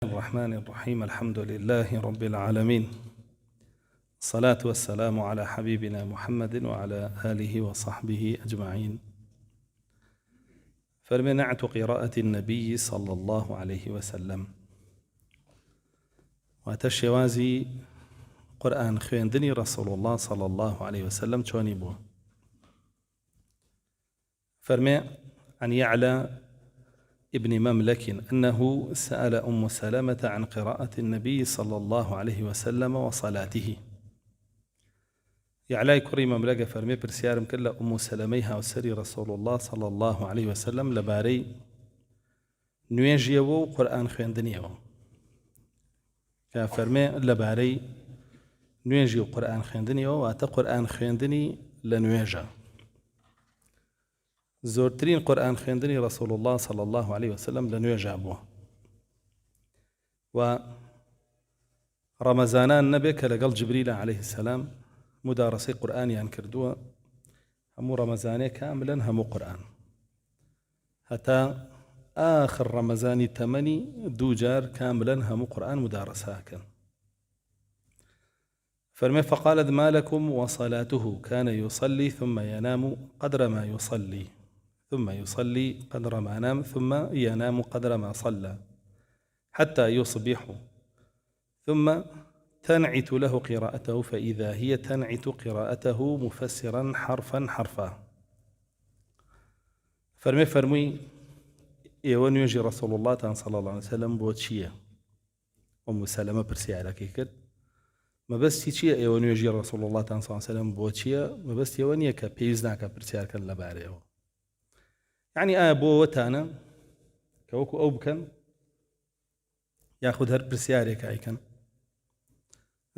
الرحمن الرحيم. الحمد لله رب العالمين، الصلاة والسلام على حبيبنا محمد وعلى آله وصحبه أجمعين. فرمنعت قراءة النبي صلى الله عليه وسلم وتشوازي قرآن خويندني رسول الله صلى الله عليه وسلم چوني بو. فرمي عن يعلى ابن مملك أنه سأل أم سلمة عن قراءة النبي صلى الله عليه وسلم وصلاته. يعلى كري مملكة فرمي برسيارم كلا أم سلميها وسري رسول الله صلى الله عليه وسلم لباري نويجيو قرآن خويندنيو كفرمي لباري نويجيو قرآن خويندنيو واتا قرآن خويندني لنويجا زورترين قرآن خويندني رسول الله صلى الله عليه وسلم لنويجا بوه ورمزانان نبيك لقل جبريل عليه السلام مدارسي قرآن ينكردوا همو رمزاني كاملا همو قرآن حتى آخر رمزاني تمني دوجار كاملا همو قرآن مدارسها كان. فرمي فقالت ما لكم وصلاته كان يصلي ثم ينام قدر ما يصلي ثم يصلي قدر ما نام ثم ينام قدر ما صلى حتى يصبح ثم تنعت له قراءته فإذا هي تنعت قراءته مفسرا حرفا حرفا. فرمي إيوان يجي رسول الله صلى الله عليه وسلم بوتشية أم سلمة برسي على كيكت ما بس تشيء إيوان يجي رسول الله صلى الله عليه وسلم بوتشية ما بس يوان يكا بيزناك برسي على كلا باريو يعني أبو وتانا كوكو أوبكن ياخذ هر برسياري كايكن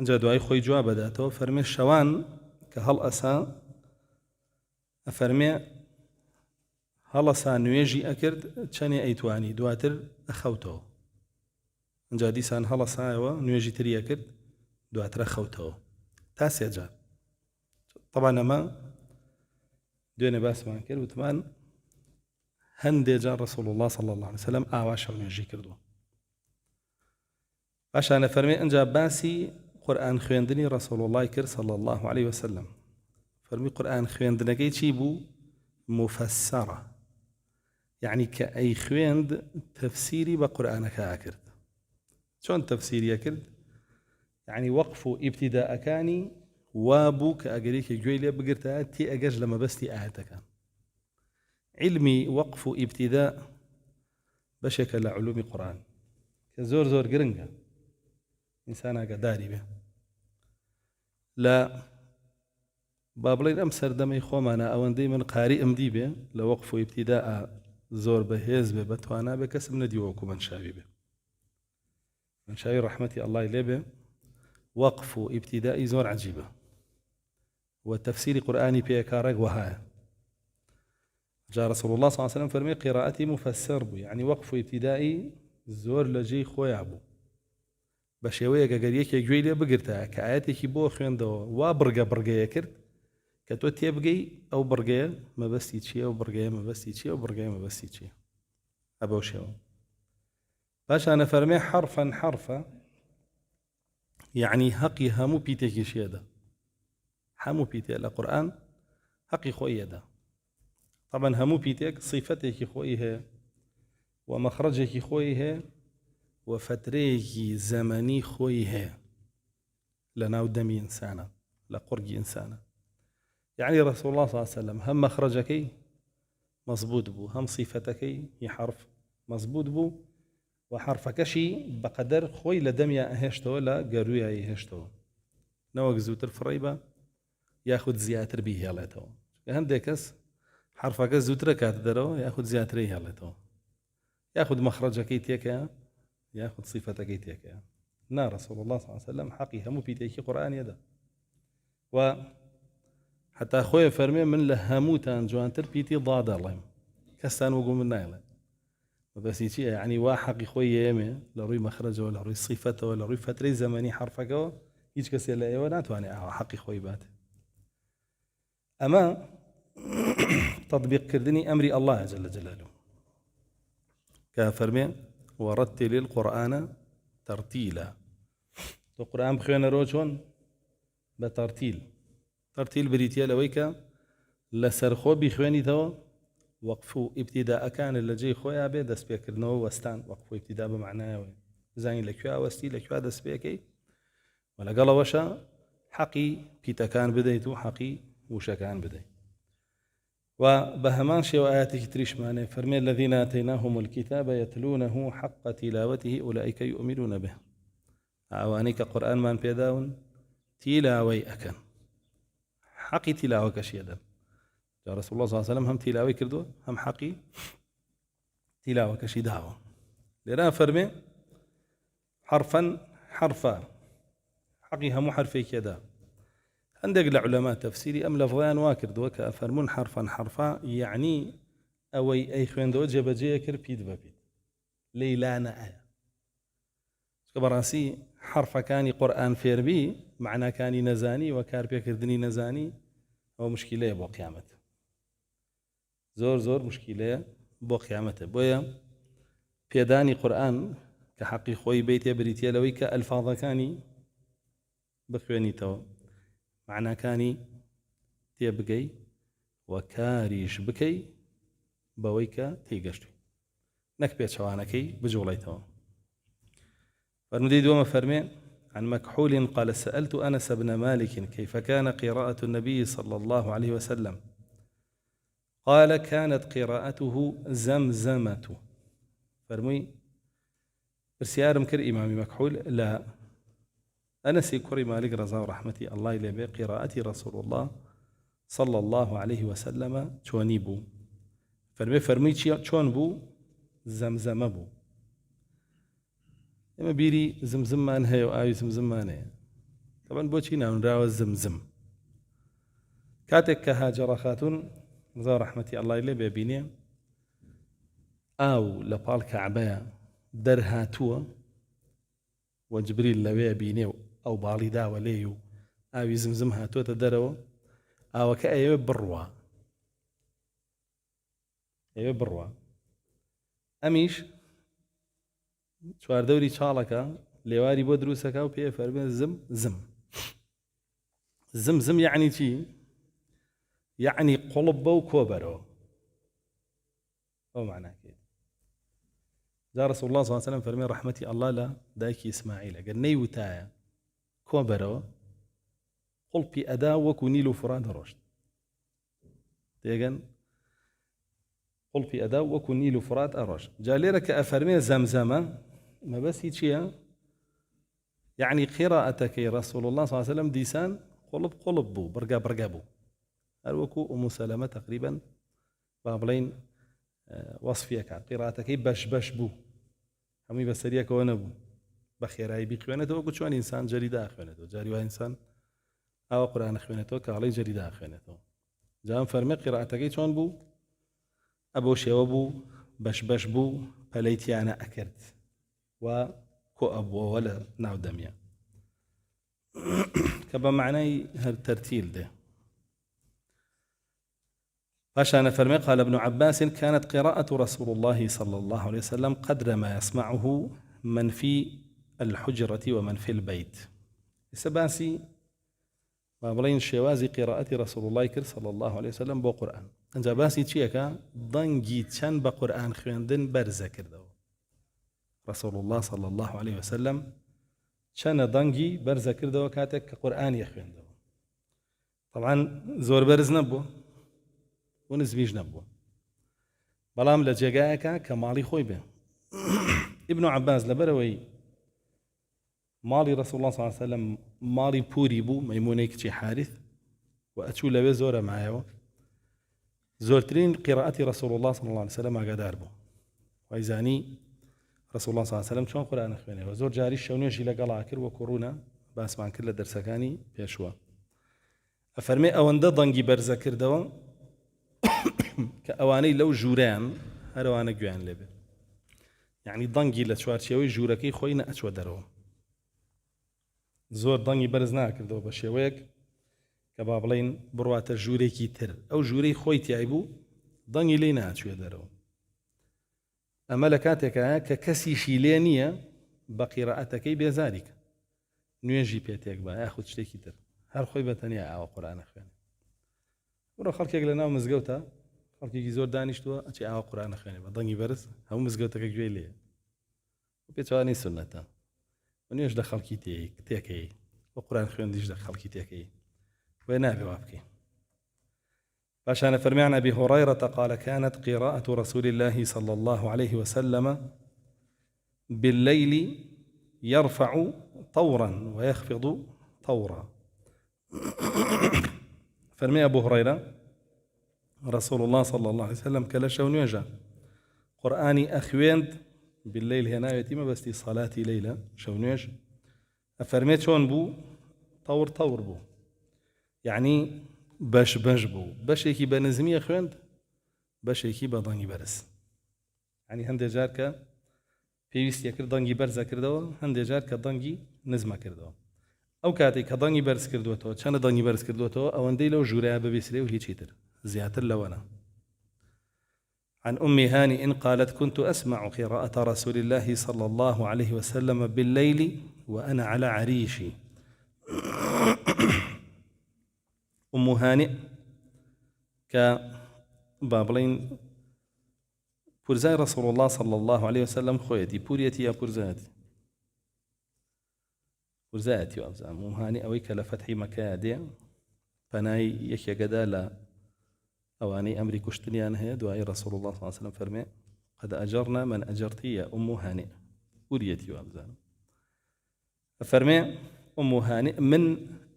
انجا دعاي خوي جواب داتو فرمي الشوان كهل أسا أفرمي هل أسا نويجي أكرد تشاني أيتواني دواتر أخوتو انجا ديسان هل أسا نويجي تري أكرد دواتر أخوتو تاسي جا طبعا ما دون باس ما كرد وثمان هندي جاء رسول الله صلى الله عليه وسلم آواشا نويجي كردو عشان فرمي انجا باسي قرآن خويندني رسول الله كر صلى الله عليه وسلم. فرمي قرآن خويندنكي تشيبو مفسرة يعني كأي خويند تفسيري بقرآنك أكرد. شون تفسيري أكرد؟ يعني وقف ابتداء كاني وابو كأجريك جويليا بقرتها تي أجج لما بستي آهتك علمي وقف ابتداء بشكل علوم قرآن كزور زور قرنجة إنسانا قداري به لا بابلين أمسر دمي خومانا أو أندي من قارئ أمدي به لوقف ابتداء زور بهيز به بتوانا بكسب نديوكو من شابي به من شابي رحمتي الله إليه به وقف ابتداء زور عجيبة والتفسير قرآني بيكارك وهاي جاء رسول الله صلى الله عليه وسلم فرمي قراءتي مفسر بو يعني وقف ابتدائي زور لجي خويا بو بشوية كجريك يجويلي بقرتها كآياتك بو خويندو وبرقة كرت كتو تيبقي أو برقة ما بس يتشي أو برقة ما بس يتشي أو برقة ما بس يتشي أبو شو باش أنا فرمي حرفا حرفا يعني حقي همو بيتك شيدا همو بيتك القرآن حقي خويدا طبعا همو بيتك صفتك خويها ومخرجك خويها وفتريكي زمني خويها لناو دمي إنسانا لقرقي إنسانا يعني رسول الله صلى الله عليه وسلم هم مخرجك مظبوط بو هم صفتك هي حرف مظبوط بو وحرفك شي بقدر خوي لدميا أهشتو لا قرويا يهشتو نوك زوتر فريبا ياخد زياتر بيه يالتو هندكس حرفك زوتر كاتدرو ياخد زياتر يالتو ياخد مخرجك تيكا ياخذ صفتك يتيك نا رسول الله صلى الله عليه وسلم حقي همو بيتيكي قرآن يدا وحتى أخوي فرمي من لهموتان جوانتر بيتي ضاد الله كستان وقوم من نايلة بس يتي يعني واحق خوي يمي لروي مخرجه ولا روي صفته ولا روي فترة زمني حرفك يجي كسي لا ايوانات واني حقي خوي بات اما تطبيق كردني امري الله جل جلاله كافرمي ورتل القرآن تەرتیلە. تۆ قورئان بخوێنەرەوە چۆن؟ بە تەرتیل. تەرتیل بریتیە لەوەی کە لەسەر خۆ بیخوێنیتەوە، وەقف و ئیبتیداءەکانت لە جێی خۆیان بێ، دەستپێکردنەوە وەستان، وەقف و ئیبتیدا بە معنایەوە بزانین لەکوێ وەستی لەکوێ دەستپێکەی، و لەگەڵەوەشە حەقی پیتەکان بدەیت و حەقی وشەکان بدەیت. و بە هەمان شێوە ئاەتێکی تریشمانێ فەرمێ الذين آتيناهم الكتاب يتلونه حق تلاوته أولئك يؤمنون به. ئەوانەی کە قورئانمان پێداون تیلاوەی ئەکەن، حەقی تیلاوەکەشی دەن. جا رسول الله صلى الله عليه وسلم هەم تیلاوەی کردووە هەم حەقی تیلاوەکەشی داوە. لێرە فەرمێ حرفا حرفا، حەقی هەموو حرفێکێدا. هەندێک لە علەما تەفسیری ئەم لەفظەیان وا کردووە کە فەرمون حرفا حرفا یعنی ئەوەی ئەی خوێندەوە جێبەجێ کرد پیت بەپیت لێی لا نەئایە. چکە بەڕاستی حرفەکانی قورئان فێربی معناکانی نەزانی و کارپێکردنی نەزانی ئەوە مشکیلەیە بۆ قیامەت، زۆر زۆر مشکیلەیە بۆ قیامەتە. بۆیە پێدانی قورئان کە حەقی خۆی بیتێ بریتە لەوەی کە ئەلفاظەکانی بخوێنیتەوە، معناکانی تێبگەی و کاریش بکەی بەوەی کە تێگەشتی، نەک پێچەوانەکەی بجوڵیتەوە. فرمودي دوما فرمي عن مكحول قال سألت أنس بن مالك كيف كان قراءة النبي صلى الله عليه وسلم؟ قال كانت قراءته زمزمة. فرمي برسيار مكر إمام مكحول لا أنس كري مالك رضا ورحمتي الله إليه قراءة رسول الله صلى الله عليه وسلم شوني بو. فرمي شون بو؟ زمزم بو. ئێمە بیری زمزممان هەیە و ئاوی زمزممان هەیە. طبعاً بۆچی ناونراوە زمزم؟ کاتێک کە هاجەڕە خاتون رضا ڕەحمەتی ئەڵڵای لێ بێبینێ ئاو لە پاڵ کەعبەیە دەرهاتووە و جبریل لەوێ بینێ و ئەو باڵی داوە لێی و ئاوی زمزم هاتووەتە دەرەوە، ئاوەکە ئەوێ بڕوە. ئەمیش چواردەوری چاڵەکە لێواری بۆ دروستەکە و پێ فەرمێ زم یعنی چی؟ یعنی قوڵب بە و کۆبەرەوە. ئەو معناکێت. جا رسول الله صلى الله عليه وسلم فەرمێ ڕەحمەتی ئەڵڵا لە دایکی ئیسماعیل ئەگەر نەیوتایە کۆبەرەوە قوڵپی ئەدا وەکو نیل و فورات دەڕۆشت. تێگەن؟ قوڵپی ئەدا وەکو نیل و فورات ئەڕۆشت. جا لێرە کە ئەفەرمێ زەمزەمە مەبەستی چییە؟ یعنی قیراءەتەکەی رسول الله صلى الله عليه وسلم دیسان قوڵب بوو، بڕگە بوو، هەر وەکو ئومو سەلەمە تقریبا با بڵێین وەصفیەکە قیراءەتەکەی بەش بوو، هەمووی بەسەریەکەوە نەبوو، بە خێرایی بیخوێنێتەوە وەکو چۆن ئینسان جەریدا خوێنێتەوە. جاری وا ئینسان ئاوا قورئان خوێنێتەوە کاڵەی جەریدا خوێنێتەوە. جا ئەم فەرمێ قیراءەتەکەی چۆن بوو؟ ئەبۆ شێوە بوو، بەش بوو، پەلەیتیانە ئەکرد و کۆ ئەبووەوە لە ناو دەمیە کە بە معنای هەر تەرتیل دێ. باشانە فەرمێ قال ابن عباس كانت قراءة رسول الله صلى الله عليه وسلم قدر ما يسمعه من في الحجرة ومن في البيت. سباسي بابلين شوازي قراءة رسول الله صلى الله عليه وسلم بو قرآن. أنجا باسي چیەکە دەنگی چەند بە قورئان خوێندن بەرزە کردەوە. رسول الله صلى الله عليه وسلم چەنە دەنگی بەرزە کردەوە کاتێک کە قورئانی خوێندەوە. طبعا زۆر بەرز نەبووە و نزمیش نەبووە، بەڵام لە جێگایەکە کە ماڵی خۆی بێ. ابن عباس لەبەرەوەی ماڵی رسول الله صلى الله عليه وسلم ماڵی پوری بوو، مەیمونەی کچی حارث، و ئەچوو لەوێ زۆرە مایەوە، زۆرترین قراءەتی رسول الله صلى الله عليه وسلم ئاگادار بوو. وایزانی رسول الله صلى الله عليه وسلم چۆن قورئان خوێنێەوە. زۆر جاری شەونێژی لەگەڵا کرد وەکو ڕوونە باسمان کرد لە دەرسەکانی پێشوە. ئەفەرمێ ئەوەندە دەنگی بەرزە کردەوە کە ئەوانەی لەو ژوورەیان هەروانە گویان لێبێ، یعنی دەنگی لە چوارچێوەی ژوورەکەی خۆی نەئەچوە دەرەوە. زۆر دەنگی بەرز ناکردەوە بە شێوەیەک کە با بڵێین بڕواتە ژوورێکی تر، ئەو ژوورەی خۆی تیای بوو دەنگی لێی ناچوێ دەرەوە. ئەمە لە کاتێکە کە کەسیشی لێ نییە بقراءتك بذلك نوێژی پێتێک بە یاخود شتێکی تر هەر خۆی بەتەنیا ئاوە قورآن خوێنێ بڕۆ خەڵکێک لە ناو مزگەوتە خەڵکێکی زۆر دانیشتووە ئەچی ئاوا قورآن خوێنێ بە دەنگی بەرز هەموو مزگەوتەکە گوێی لێ پێچوانی سنەتە نوێژ لە خەڵکی تێکەی بە قورآن خوێندیش لە خەڵکی تێکەی وێ نابێ وا بکەی باشان فرمي عن أبي هريرة قال كانت قراءة رسول الله صلى الله عليه وسلم بالليل يرفع طورا ويخفض طورا فرمي أبو هريرة رسول الله صلى الله عليه وسلم كلا ونيجا قرآني أخويند بالليل هنا يتيمة بس صلاتي ليلة شونيج أفرميت شون بو طور بو يعني باش بو باشێکی بە نزمیە خوێند بەشێکی بە دەنگی بەرز ینی هەندێک جار کە پێویستیە کرد دەنگی بەرزە کردەوە هەندێک جار کە دەنگی نزمە کردەوە ئەو کاتێک کە دەنگی بەرز کردوێتەوە چەندە دەنگی بەرز کردوێتەوە ئەوەندەی لەو ژوورەیە ببیسرێ و هیچی تر زیاتر لەوەنە عن أم هانئ قالت كنت أسمع قراءة رسول الله صلى الله عليه وسلم بالليل وأنا على عريشي أم هانئ كبابلين پورزای رسول الله صلى الله عليه وسلم خويتي بوريتي يا پورزایەتی وابزانم أم هانئ ئەوەی کە لە فەتحی مەکەیە دێ پەنای یەکێکەدا لە ئەوانەی ئەمری کوشتنیان هەیە دوای رسول الله صلى الله عليه وسلم فەرمێ قد أجرنا من أجرتي يا أم هانئ بوريتي وابزانم فەرمێ أم هانئ من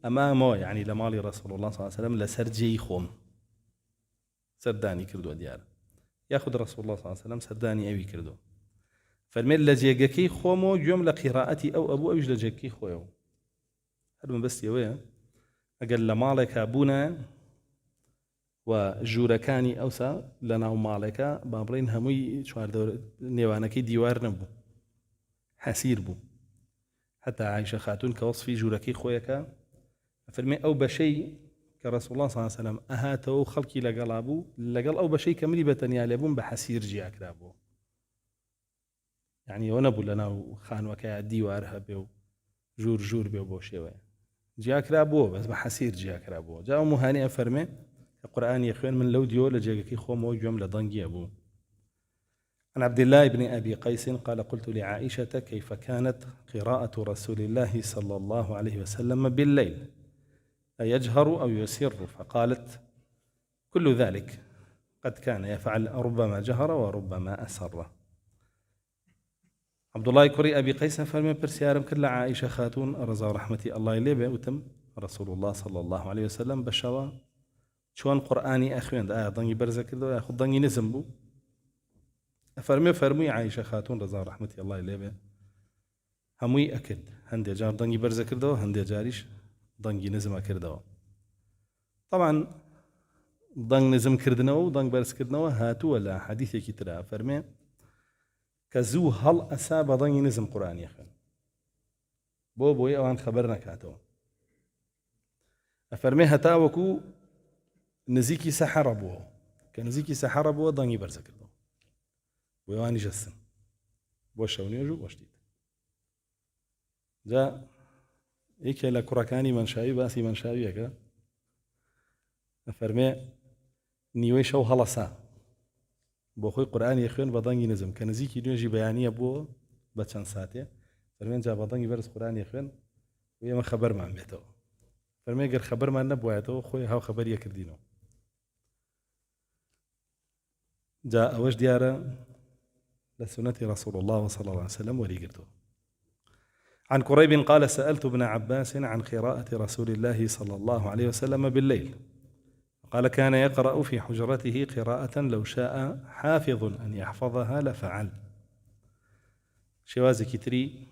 أمامه يعني لمالي رسول الله صلى الله عليه وسلم لسرجي خوم سرداني كردو ديار ياخذ رسول الله صلى الله عليه وسلم سرداني أبي كردو فالميل لجيكي خومو جملة قراءتي أو أبو أبيج لجيكي خويو هذا من بس يويه أقل لمالك أبونا وجوركاني أوسا لنا مالك بابرين هموي شوار دور نيوانكي ديوار نبو حسير بو حتى عائشة خاتون كوصفي جوركي خويك فرمي أو بشيء كرسول الله صلى الله عليه وسلم أهاته خلقي لقلابو لقل أو بشيء كملي بتنيا لابون بحسير جياك رابو يعني ونبو لنا خان وكا ديوارها بيو جور بيو بوشيوه جياك رابو بس بحسير جياك رابو جاء أم هانئ فرمي القرآن يخوين من لو ديو لجيكي خومو جملة ضنجي أبو عن عبد الله بن أبي قيس قال قلت لعائشة كيف كانت قراءة رسول الله صلى الله عليه وسلم بالليل أيجهر أو يسر فقالت كل ذلك قد كان يفعل ربما جهر وربما أسر عبد الله كري أبي قيس فرمي برسيارم كل عائشة خاتون رضا رحمتي الله إليه وتم رسول الله صلى الله عليه وسلم بشوا شون قرآني أخوين ضني برزة كذا ياخذ ضني نزمبو فرمي عائشة خاتون رضا رحمتي الله إليه هموي أكد هندي جار ضني برزة كذا هندي جاريش ضنگی نزم کردەوە طبعا ضنگ نزم کردنەوە و ضنگ بەرز کردنەوە هاتووە لە حەدیثێکی ترا فەرمێ کە زوو هەڵ ئەسا بە ضنگی نزم قورئانی خوێن بۆی ئەوان خەبەر نەکاتەوە ئەفەرمێ هەتا وەکو نزیکی سەحەرە بووە کە نزیکی سەحەرە بووە ضنگی بەرزە کردەوە بۆ ئەوانی ژەستن بۆ شەونێژ و بۆ شتیت جا یەکێ لە کوڕەکانی مەنشاوی باسی مەنشاویەکە ئەفەرمێ نیوەی شەو هەڵەسا بۆ خۆی قورئانی خوێن بە ضەنگی نزم کە نزیکی نوێژی بەیانیە بووە بە چەند ساتێ فەرمێن جا بە ضەنگی بەرز قورئانی خوێن و ئێمە خەبەرمان بێتەوە فەرمێ گەر خەبەرمان نەبوایەتەوە خۆی هاو خەبەریە کردینەوە جا ئەوەش دیارە لە سنەتی رسول الله صلى الله عليه وسلم وەریگرتووە عن كريب قال سألت ابن عباس عن قراءة رسول الله صلى الله عليه وسلم بالليل قال كان يقرأ في حجرته قراءة لو شاء حافظ أن يحفظها لفعل شوازي كتري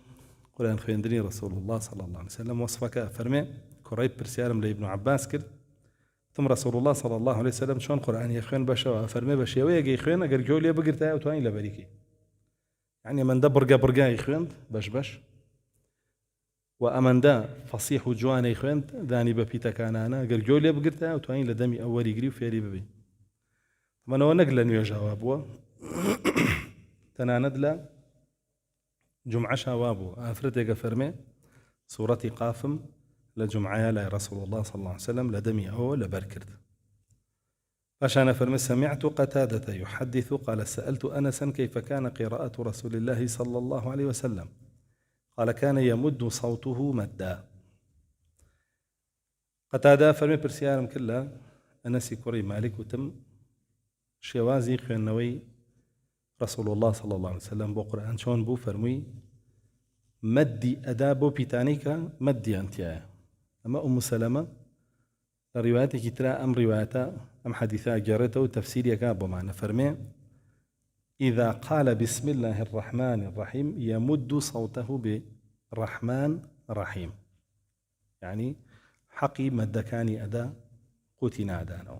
قرآن خويندني رسول الله صلى الله عليه وسلم وصفك فرمي كريب برسيارم لابن عباس كد ثم رسول الله صلى الله عليه وسلم شون قرآن يخوين بشوا فرمي بشيوية يخوين أقر جولي بقرتها وتواني لبريكي يعني من ده برقا يخوين بش وأمن فصيح وجواني خويند داني ببيتا كانانا قال جولي بقرتها وتوين لدمي أولي قريب فيري ببي طبعا هو نقل نيو جوابه تناند لا جمعة شوابو أفرتك فرمي سورة قافم لجمعة لا رسول الله صلى الله عليه وسلم لدمي أو لبركرت عشان فرمي سمعت قتادة يحدث قال سألت أنسا كيف كان قراءة رسول الله صلى الله عليه وسلم قال كان يمد صوته مدا قتادة فرمي برسيارم كلها أنسي كوري مالك وتم شوازي خوێندنەوەی رسول الله صلى الله عليه وسلم بۆ قورئان چۆن بوو فەرمووی مەدی ئەدا بۆ پیتانەی کە مەدیان تایە ئەمە ئوم سەلەمە لە ڕیوایەتێکی ترا ئەم ڕیوایەتە ئەم حەدیثە گێڕێتەوە و تەفسیرێکا بۆمانە فەرمێ إذا قال بسم الله الرحمن الرحيم يمد صوته بالرحمن رحيم يعني حقي مدكاني أدا قوتي نادانه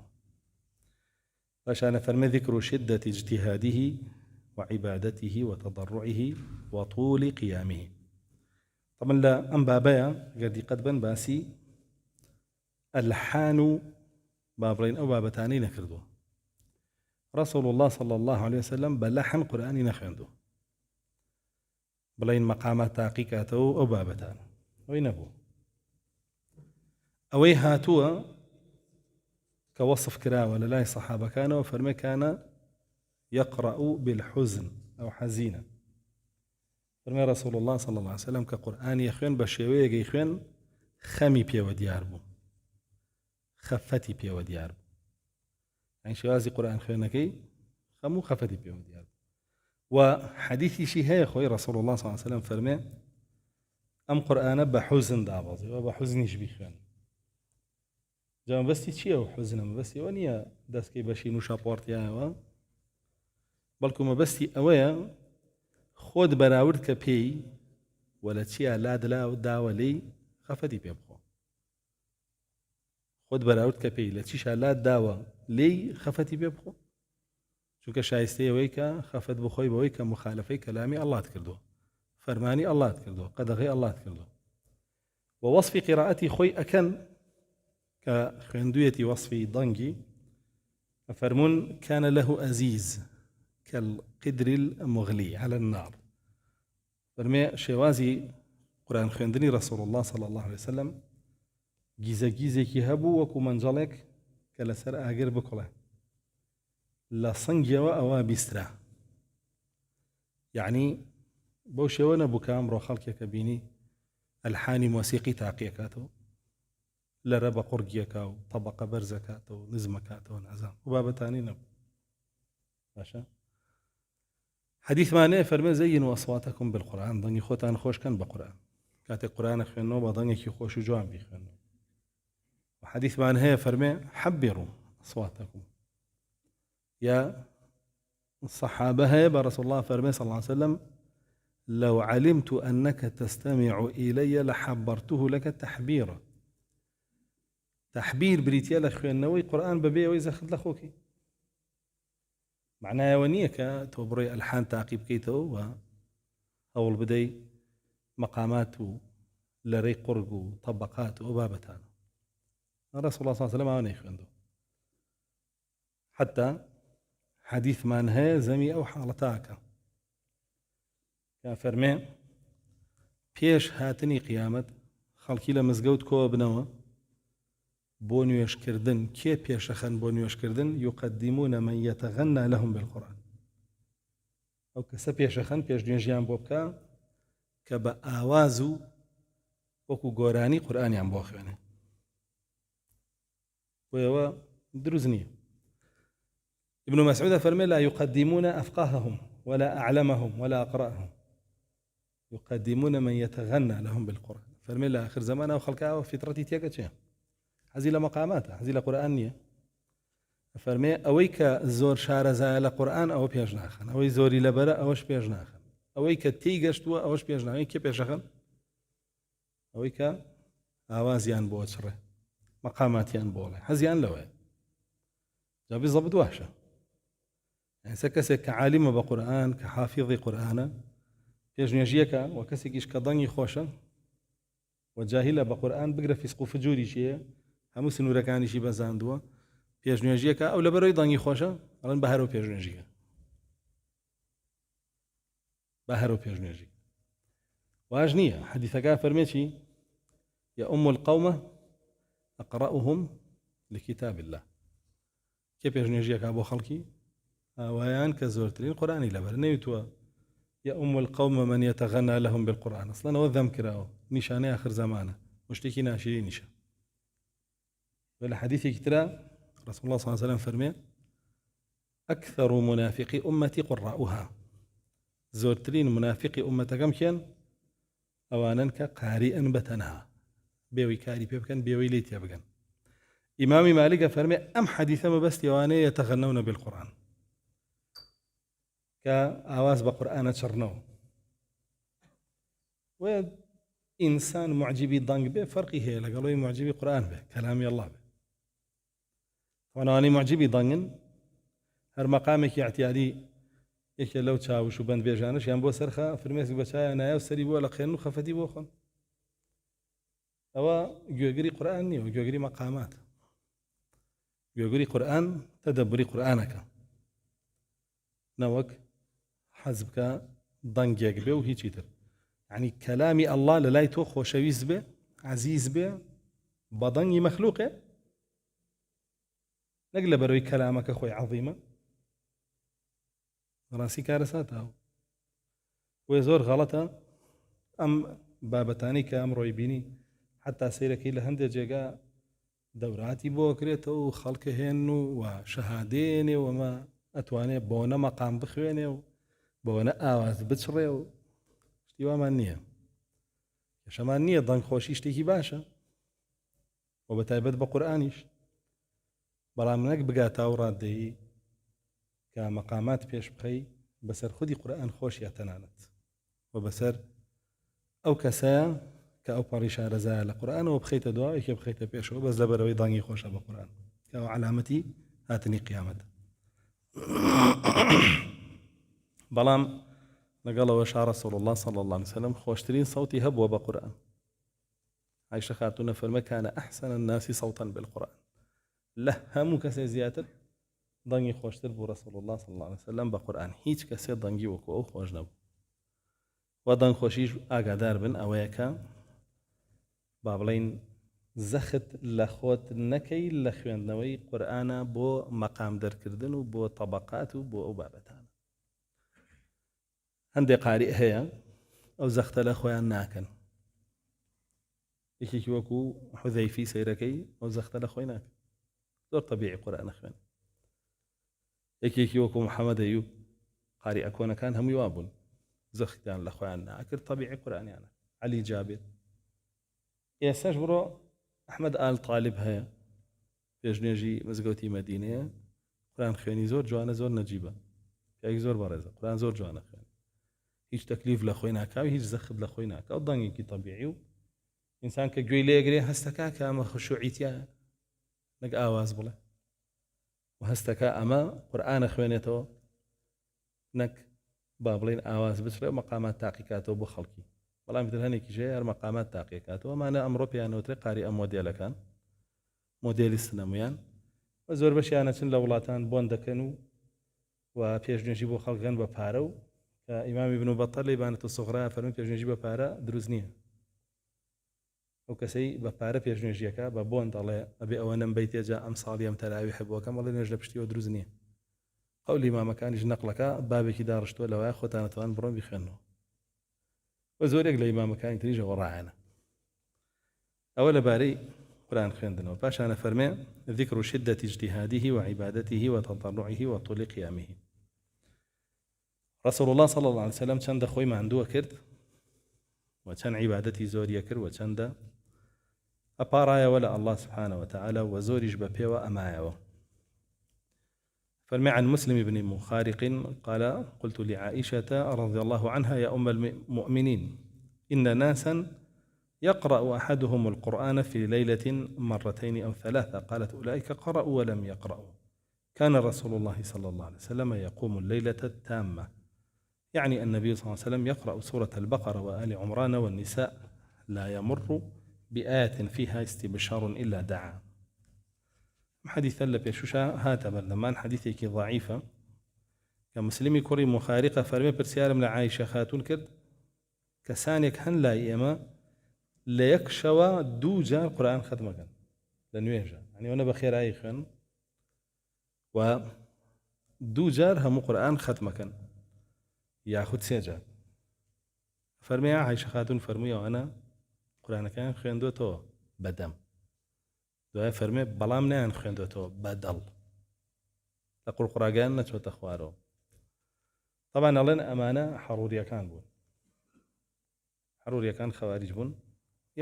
عشان فرمي ذكر شدة اجتهاده وعبادته وتضرعه وطول قيامه طبعا لا أم بابايا قد بن باسي الحان بابرين أو بابتاني نكردو رسول الله صلى الله عليه وسلم بلحن قرآني نخندو بلين مقامات تحقيقاته أو بابتان وينبو أوي هاتوا كوصف كرا ولا لا صحابة كانوا فرمي كان يقرأ بالحزن أو حزينا فرمي رسول الله صلى الله عليه وسلم كقرآن يخوين بشيوية يخوين خمي بيا ودياربو خفتي بيا ودياربو يعني شوازي قرآن خوينكي خمو خفتي بيا ودياربو وحديثي شي هي خوي رسول الله صلى الله عليه وسلم فرمي أم قرآن بحزن دابضي وبحزنيش بيخوين جا بەستی چییە و حوزنە مەبەستی ئەوە نییە دەستکەی بەشین و شاپۆرتیایەوە بەڵکو مەبەستی ئەوەیە خۆت بەراورد کە پێی وەلە چییە لادلا و داوە لێی خەفەتی پێ بخۆ خۆت بەراورد کە پێی لە چیشە لات داوە لێی خەفەتی پێ بخۆ چونکە شایستەی ئەوەی کە خەفەت بخۆی بەوەی کە مخالفەی کەلامی ئەڵڵات کردووە فەرمانی ئەڵڵات کردووە قەدەغەی ئەڵڵات کردووە ووەصفی قیراءەتی خۆی ئەکەن كخندوية وصفي ضنجي فرمون كان له أزيز كالقدر المغلي على النار فرمي شوازي قرآن خندني رسول الله صلى الله عليه وسلم جيزة كي هبو وكو منجلك كالسر آقر بكله لا صنجي وأوا بيسترا يعني بو شوانا بكام رو خلق كبيني الحاني موسيقي تعقيقاته لرب قرقيكاو طبقة برزكاتو نزمكاتو نعزام وبابتاني نبو باشا حديث معناه فرمي زينوا أصواتكم بالقرآن ضني خوتان خوش كان بقرآن كاتي قرآن خينو بضني كي خوش جوان بيخينو وحديث معناه فرمي حبروا أصواتكم يا الصحابة هي برسول الله فرمي صلى الله عليه وسلم لو علمت أنك تستمع إلي لحبرته لك تحبيرا تحبير بريتيا لخوينوي قرآن ببي ويزخد لخوكي معناها ونيك توبري الحان تعقيب كيتو و اول بدي مقامات لري قرق وطبقات وبابتان الرسول الله صلى الله عليه وسلم ما يخندو حتى حديث مانها زمي او حالتاك كان فرمي بيش هاتني قيامت خلقي لمزقوت كو بنوا بۆ نوێشکردن کێ پێشەخەن بۆ نوێشکردن يقدمون من يتغنى لهم بالقرآن ئەو کەسە پێشەخەن پێش نوێژیان بۆ بکە کە بە ئاواز و وەکو گۆرانی قورئانیان بۆ خوێنێ بۆ ئەوە دروست نییە ابن مسعود فەرمێ لا يقدمون أفقاههم ولا أعلمهم ولا أقرأهم يقدمون من يتغنى لهم بالقرآن فەرمێ لە آخر زمانە و خەڵکاوە فیترەتی تێکە چێ هذه لمقاماتها هذه لقرآنية فرمي أويك زور شارزا لقرآن أو بيجناخن أوي زوري لبرا أوش بيجناخن أويك تيجشتوا أوش بيجناخن أويك بيجناخن أويك آوازيان بوشره مقاماتيان بوله هزيان لوه جاب بالضبط وحشة يعني سكسك كعالم بقرآن كحافظ قرآن بيجنيجيك وكسكيش كضني خوشة وجاهلة بقرآن بقرا في سقوف فجوري شيء همو سنوورەکانیشی بەزاندووە پێشنوێژیەکە ئەو لەبەرەوەی دەنگی خۆشە ئەڵێن بە هەرەوە پێشنوێژیکە بە هەرەوە پێشنوێژی واجنية حديثك فرميتي يا أم القوم أقرأهم لكتاب الله كيف يجنيجيك أبو خلقي ويان كزورترين قرآني لبر نيتوا يا أم القوم من يتغنى لهم بالقرآن أصلا وذم كراو نشاني آخر زمانه مشتكي ناشرين نشا ولا حديث كترا رسول الله صلى الله عليه وسلم فرمي أكثر منافقي أمتي قراؤها زورترين منافقي أمتك كم كان أوانا كقارئا بتنها بيوي كاري بيبكن بيوي ليت يبكن إمامي مالك فرمي أم حديثة ما بس يواني يتغنون بالقرآن كآواز بقرآن شرنو وإنسان معجبي ضنق به فرقي هي لقالوا معجبي قرآن به كلامي الله به وأنا معجبي ضنغن هر مقامك اعتيادي يك لو تشاوش وبند بيجانش يعني بو سرخه فرميس بچا انا يا سري بو لقينو خفتي بو خن هو جوغري قراني وجوغري مقامات جوغري قران تدبري قرانك نوك حزبك ضنجك به وهي تشيتر يعني كلامي الله للايتو خوشويز به عزيز به بضني مخلوقه نقل بروي كلامك اخوي عظيمه راسي كارثاتها ويزور غلطة أم بابتاني كامرو يبيني حتى سيركي لهند جيغا دوراتي بوكريت وخلق هنو وشهاديني وما أتواني بونا مقام بخويني بونا آواز بتشري اشتوا مانية شمانية ضن خوشي اشتيكي باشا وبتايبت بقرآنيش برامنك بقاتا ورادي كمقامات بيش بخي بسر خودي قرآن خوش يتنانت وبسر أو كسا كأو باريشا رزايا لقرآن وبخيت دعاء كي بخيت بيش وبس دبروي ضاني خوشة بقرآن كأو علامتي هاتني قيامته بلام نقال وشعر رسول الله صلى الله عليه وسلم خوشترين صوتي هبوة بقرآن عائشة خاتون فرما كان أحسن الناس صوتا بالقرآن لهم كسي زياتر ضنگی خوشتر بو رسول الله صلى الله عليه وسلم بقرآن هیچ کسی ضنگی وکو او خوش نبو و ضنگ خوشیش ئاگادار بن ئەوەیەکە با بڵین زەخت لە خۆت نەکەی لە خوێندنەوەی قورئانە بۆ مەقام دەرکردن و بۆ طەبەقات و بۆ ئەو بابەتانە هەندێک قاریئ هەیە ئەو زەختە لە خۆیان ناکەن یەکێکی وەکو حوذەیفی سەیرەکەی ئەو زەختە لە خۆی ناکەن زۆر طەبیعی قورئانە خوێن یەکێکی وەکو محەممەد ئەیوب قاریئە کۆنەکان هەمووی وا بوون زەختیان لە خۆیان ناکرد طەبیعی قورئانیانە عەلی جابر ئێستاش بڕۆ ئەحمەد ئال طالب هەیە پێشنێژی مزگەوتی مەدینەیە قورئان خوێنی زۆر جوانە زۆر نەجیبە پیاوێکی زۆر بەڕێزە قورئان زۆر جوانە خوێن هیچ تەکلیف لە خۆی ناکاوی هیچ زەخت لە خۆی ناکاو دەنگێکی طەبیعی و ئینسان کە گوێی لێگرێ هەستەکە کە ئەمە خشوعیتیایە نەک ئاواز بڵێ و هەستەکە ئەمە قورئانە خوێنێتەوە نەک با بڵێن ئاواز بچرێ مەقامات تاقیکاتەوە بۆ خەڵکی بەڵام تر هەنێکیش هەیە هەر مەقامات تاقیکاتەوە ئەمانە ئەمڕۆ پێیانەوترێ قاری ئەم مۆدێلەکان مۆدێلی سنەمویان و زۆر بەشیانە چن لە وڵاتان بۆن دەکەن و پێشنێژی بۆ خەڵکەن بە پارە و کە ئیمامی ابن بەطەل لە ئیبانەتو الصغرا فەرمووی پێشنێژی بە پارە دروست نییە ئەو کەسەی بە پارە پێشنێژیەکە بە بۆن دەڵێ ئەبێ ئەوە نەم بەیتێجا ئەم ساڵی ئەم تەراوی هەبووەکەم بەڵێ نوێژ لە پشتیەوە دروست نییە قەولی ئیمامەکانیش نەقڵەکە بابێکی داڕشتووە لەوایە خۆتانەتوان بڕۆن بیخوێنەوە و زۆرێک لە ئیمامەکانی تریژەوە ڕایەنە ئەوە لەبارەی قورئان خوێندنەوە پاشانە فەرمێ ذكر شدة اجتهاده وعبادته وتضرعه وطول قيامه رسول الله صلى الله عليه وسلم چەندە خۆی ماندووە کرد و چەند عیبادەتی زۆریە کرد و چەندە ئەپاڕایەوە لە الله سبحانه وتعالى وزوريش بپێوە ئەمایەوە فرمي عن مسلم بن مخارق قال قلت لعائشة رضي الله عنها يا أم المؤمنين إن ناسا يقرأ أحدهم القرآن في ليلة مرتين أو ثلاثة قالت أولئك قرأوا ولم يقرأوا كان رسول الله صلى الله عليه وسلم يقوم الليلة التامة يعني النبي صلى الله عليه وسلم يقرأ سورة البقرة وآل عمران والنساء لا يمر بآية فيها استبشار إلا دعا حديث اللي بيشوشا هاتبا لما حديثك ضعيفة كمسلمي كوري مخارقة فرمي برسيار من عائشة خاتون كرد کەسانێک هەن لای ئێمە لە یەک شەوە 2 جار قورئان ختمەکەن لە نوێژە، ینی ئەوە بە خێرایی خوێن و 2 جار هەموو قورئان ختمەکەن یاخود 3 جار. فەرمێ عایشە خاتون فەرمووی ئەوانە قورئانەکان خوێندوێتەوە بەدەم، دوای فەرمێ بەڵام نەیان خوێندوێتەوە بەدڵ، لە قورقڕاگەیان نەچۆتە خوارەوە. طبعا ئەڵێن ئەمانە حەڕوریەکان بوون، حەڕوریەکان خەواریج بوون،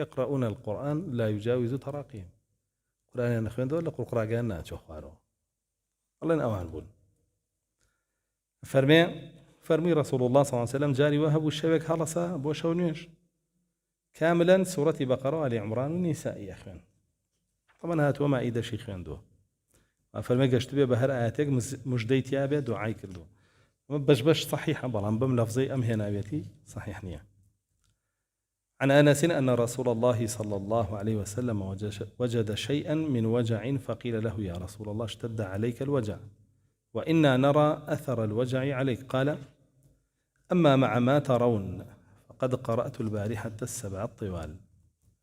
يقرؤون القرآن لا يجاوز تراقيهم، قورئانیان خوێندەوە لە قورقڕاگەیان ناچۆ خوارەوە، ئەڵێن ئەوان بوون. فەرمووی رسول الله صلى الله عليه وسلم جاری وە هەبوو شەوێک هەڵەسا بۆ شەو نوێژ كاملا سورة بقرة وآل عمران والنساء يخوێن، طبعا هاتووە مائیدەشی خوێندووە. فەرمێ گەشت بێ بە هەر ئاەتێک مژدەی تیا بێ دوعای کردووە. بەش صحيحة بەڵام بەم لەفزەی ئەم هێناوێتی صحيح نییە. عن أنس أن رسول الله صلى الله عليه وسلم وجد شيئا من وجع فقيل له يا رسول الله اشتد عليك الوجع وإنا نرى أثر الوجع عليك، قال أما مع ما ترون فقد قرأت البارحة 7 الطوال.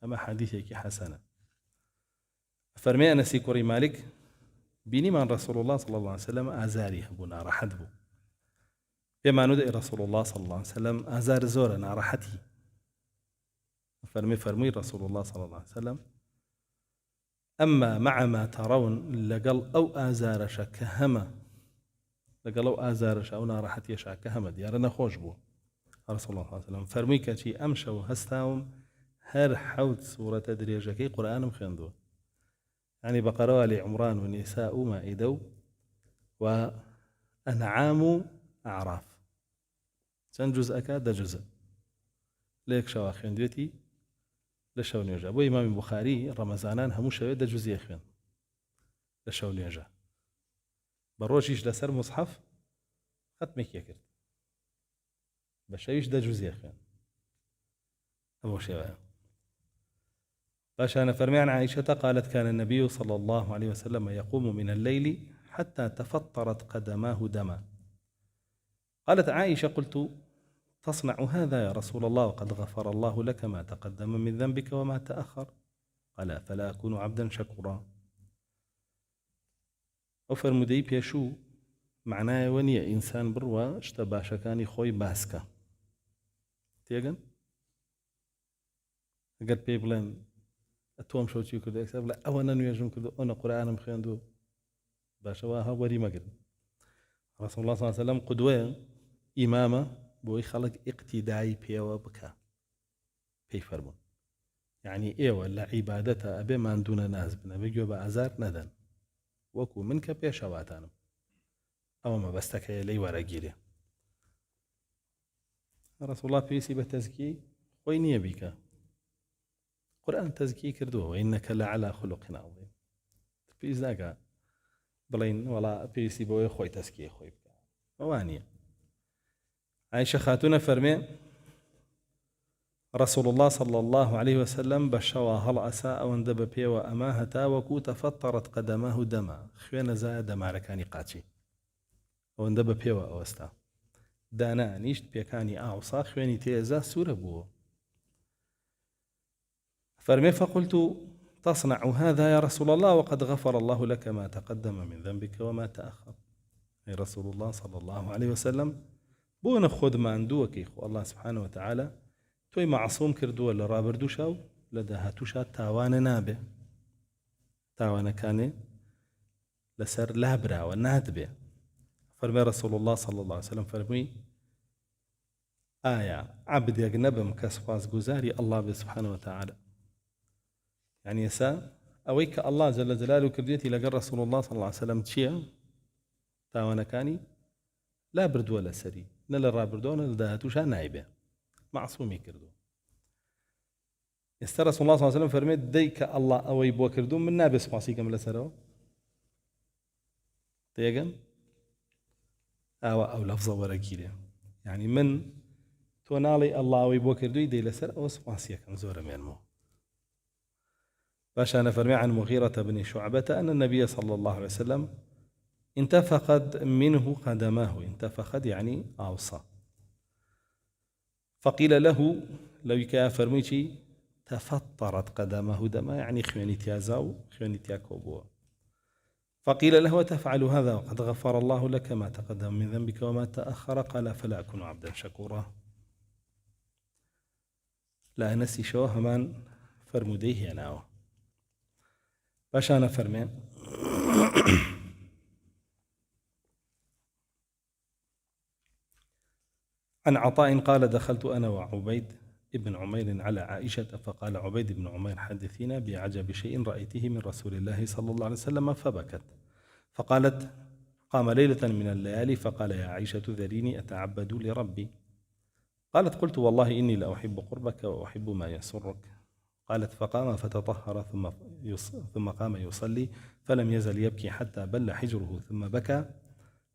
أما حديثك حسنة. فرمي أنس كوري مالك بيني من رسول الله صلى الله عليه وسلم آزاري هبونا راحت بو بما ندعي رسول الله صلى الله عليه وسلم آزار زورنا راحتي. فرمي رسول الله صلى الله عليه وسلم أما مع ما ترون لقل أو آزارش كهمة، لقل أو آزارش أو ناراحتي يشع كهمة ديارنا خوش بو رسول الله صلى الله عليه وسلم. فرمي كتي أمشوا هستاهم هر حوت سورة دريجكي قرآن مخندو، يعني بقرة وآل عمران ونساء مائدة وأنعام أعراف، چەند جزءەکە 10 جزء لەیەک شەوا خوێندوێتی لە شەو نوێژە. بۆ ئیمامی بوخاری ڕەمەزانان هەموو شەوێ 10 جوزیە خوێن لە شەو نوێژە، بە ڕۆژیش لەسەر مصحف ختمێکیە کرد، بە شەویش 10 جوزیە خوێن. ئەمە شێوەیە. باشا فرمي عن عائشة قالت كان النبي صلى الله عليه وسلم يقوم من الليل حتى تفطرت قدماه دما. قالت عائشة قلت تصنع هذا يا رسول الله وقد غفر الله لك ما تقدم من ذنبك وما تأخر؟ قال فلا أكون عبدا شكورا. وفرمودي بيشو معناه ونيا إنسان بروا اشتباش كان خوي باسكا تيجن قد بيبلن أتوم شو تيجي كده أكسب لا أولا نيجون كده أنا قرآن مخيندو باشواها وري مقل. رسول الله صلى الله عليه وسلم قدوة إمامة بوي خلق اقتداعي بيوا بكا بي فرمون، يعني إيوة لعبادتها أبي ما دون ناس بنا بيجوا بأزار ندن وكو منك بيشواتانم أو ما بستك لي ورقيلي. رسول الله بيسي بتزكي ويني بك قرآن تزكي كردوه وإنك لعلى خلق عظيم. بيزاقا بلين ولا بيسي بوي خوي تزكي خوي بك وانية. عائشة خاتون فرمي رسول الله صلى الله عليه وسلم بشوا هل أساء واندب بي وأماهتا وكو تفطرت قدماه دما خوين زائد ماركاني قاتي واندب بي وأوستا دانا نيشت بيكاني أعصا خويني تيزا سورة بو. فرمي فقلت تصنع هذا يا رسول الله وقد غفر الله لك ما تقدم من ذنبك وما تأخر. أي رسول الله صلى الله عليه وسلم بونا خود ماندوك إخو الله سبحانه وتعالى توي معصوم كردو لە ڕابردووشە و لە داهاتووشە تاوانە نابێ، تاوانەکانێ لەسەر لابراوە نادبێ. فەرمێ رسول الله صلى الله عليه وسلم فەرمووی ئایا عەبدێک نەبم کە سوپاسگوزاری الله بێ سبحانه وتعالى، يعني ئێستا ئەوەی کە الله جل جلاله کردێتی لەگەڵ رسول الله صلى الله عليه وسلم چییە؟ تاوانەکانی لابردووە لەسەری، نە لە ڕابردووە نە لە داهاتووشە نایبێ، معصومی کردو. ئێستا رسول الله صلى الله عليه وسلم فەرمێت دەی کە الله ئەوەی بۆ کردو من نابێ سوپاسیکەم لەسەرەوە. تێگەن ئاوا ئەو لەفزە وەرەگیرێ، يعني من تۆ ناڵی الله ئەوەی بۆ کردووی دەی لەسەر ئەوە سوپاسیەکەم زۆرە مێنمەوە. باشا نفرمي عن مغيرة بن شعبة أن النبي صلى الله عليه وسلم انتفخت منه قدماه، انتفخت يعني أوصى. فقيل له لو يكا فرميتي تفطرت قدمه دما يعني خواني تيازاو خواني تياكوبوا. فقيل له وتفعل هذا وقد غفر الله لك ما تقدم من ذنبك وما تأخر؟ قال فلا أكون عبدا شكورا. لا نسي شو همان فرموديه ناو باش أنا فرمين عن عطاء قال دخلت أنا وعبيد ابن عمير على عائشة فقال عبيد بن عمير حدثينا بعجب شيء رأيته من رسول الله صلى الله عليه وسلم فبكت. فقالت قام ليلة من الليالي فقال يا عائشة ذريني أتعبد لربي. قالت قلت والله إني لأحب قربك وأحب ما يسرك. قالت فقام فتطهر ثم قام يصلي فلم يزل يبكي حتى بل حجره ثم بكى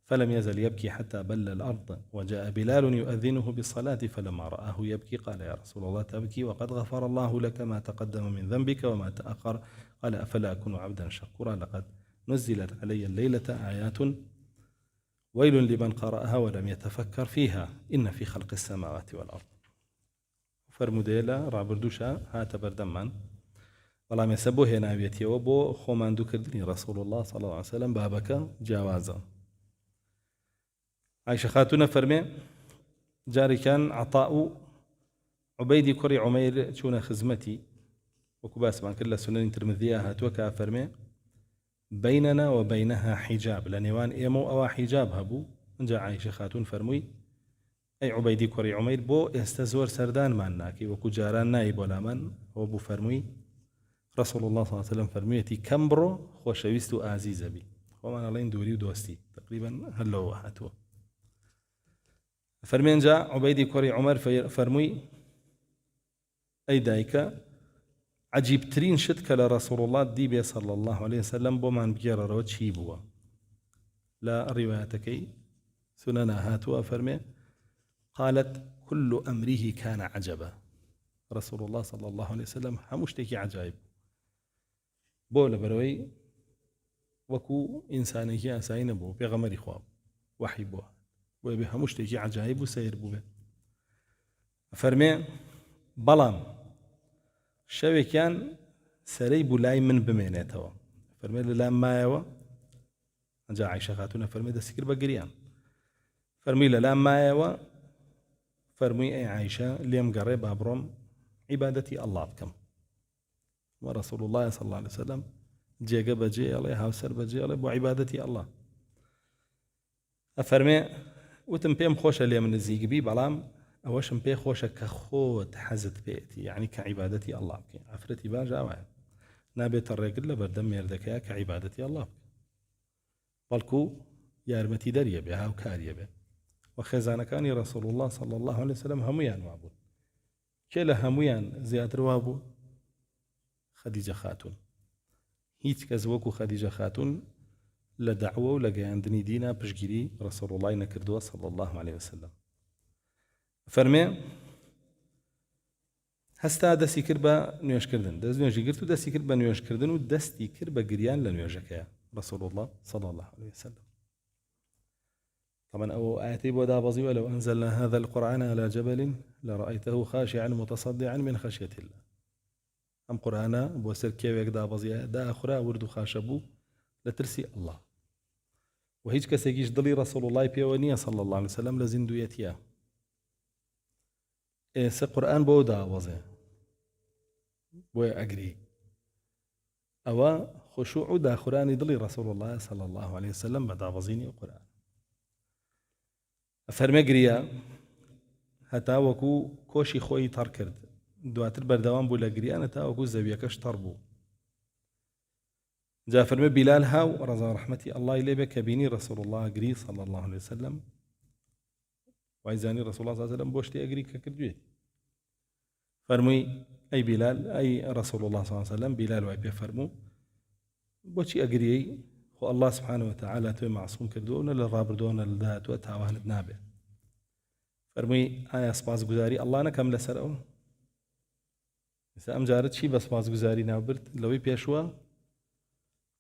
فلم يزل يبكي حتى بل الأرض وجاء بلال يؤذنه بالصلاة فلما رآه يبكي قال يا رسول الله تبكي وقد غفر الله لك ما تقدم من ذنبك وما تأخر؟ قال أفلا أكون عبدا شكورا لقد نزلت علي الليلة آيات ويل لمن قرأها ولم يتفكر فيها إن في خلق السماوات والأرض. فرموديلا رابردوشا هات بردمان والله ما سبوه نابيتي وبو خومان دوكردني رسول الله صلى الله عليه وسلم بابك جوازا. عائشة خاتون فرمي جاري كان عطاء عبيدي كري عمير شون خزمتي وكباس من كل سنن ترمذيها هاتوكا فرمي بيننا وبينها حجاب لنيوان إيمو أو حجاب هبو. جاء عائشة خاتون فرمي أي عبيدي كري عمير بو يستزور سردان معناكي وكو جاران نايب ولا من هو بو فرمي رسول الله صلى الله عليه وسلم فرميتي كمبرو خوشويستو عزيز بي وما لين دوري ودوستي تقريبا هلو هاتو. فرمين جاء عبيدي كري عمر فرمي أي دايكا عجيب ترين شتك لرسول الله ديبي صلى الله عليه وسلم بومان بجير روت شيبوا لا روايتكي سننا هاتوا فرمي قالت كل أمره كان عجبا. رسول الله صلى الله عليه وسلم همشتكي عجائب بولا بروي وكو إنساني أساين بو بغمر خواب وحي بوها ويبها مشتكي عجائب وسير بوه. فرمي بلام شوي كان سري بولاي من بمينيتوا فرمي لا ما يوا جاء عائشة خاتون فرمي ده سكر بقريان فرمي لا ما يوا فرمي أي عائشة اليوم قريب أبرم عبادتي الله بكم ورسول الله صلى الله عليه وسلم جيجا بجي الله هاوسر بجي الله بعبادتي الله. أفرمي وتم بيم خوشة اللي من الزيق بي بلام أوشم بي خوشة كخوت حزت بيتي يعني كعبادتي الله بكي عفرتي باجا وعي نابت الرجل بردم يردكيا كعبادتي الله بكي بلكو يارمتي دريا بها وكاريا بها وخزانة كان رسول الله صلى الله عليه وسلم هميان وابو كلا هميان زيادة وابو خديجة خاتون هيت كزوكو خديجة خاتون لدعوة ولقياندني دينا بشجري رسول الله نكردوا صلى الله عليه وسلم. فرمي هستا دسي كربا نيوش كردن دز نيوش قرتو دسي كربا نيوش كردن ودستي كربا قريان لنيوشكيا رسول الله صلى الله عليه وسلم. طبعا أو آياتي بودا بزي ولو أنزلنا هذا القرآن على جبل لرأيته خاشعا متصدعا من خشية الله. أم قرآن بوسر كيف دا بزي دا أخرى وردو خاشبو لترسي الله وهيج كسيجيش ضلي رسول الله بيونية صلى الله عليه وسلم لزندو يتيا إيس قرآن بودا وزي بوي أجري أو خشوع دا خراني ضلي رسول الله صلى الله عليه وسلم بدا وزيني القرآن فرمي قريا هتا وكو كوشي خوي تركرد دواتر بردوان بولا قريا هتا وكو زبيكش تربو جاء فرمي بلال هاو رضا رحمتي الله إليه بك بيني رسول الله أقري صلى الله عليه وسلم وعيزاني رسول الله صلى الله عليه وسلم بوشتي أقري ككردويت فرمي أي بلال أي رسول الله صلى الله عليه وسلم بلال وعبي فرمو بوشي أقري خو الله سبحانه وتعالى توي معصوم كردونا للرابردونا للذات وتعوان بنابه فرمي آية سباز قزاري الله أنا كم لسرعو إذا أم جارت شي بس سباز قزاري نابرد لوي بيشوا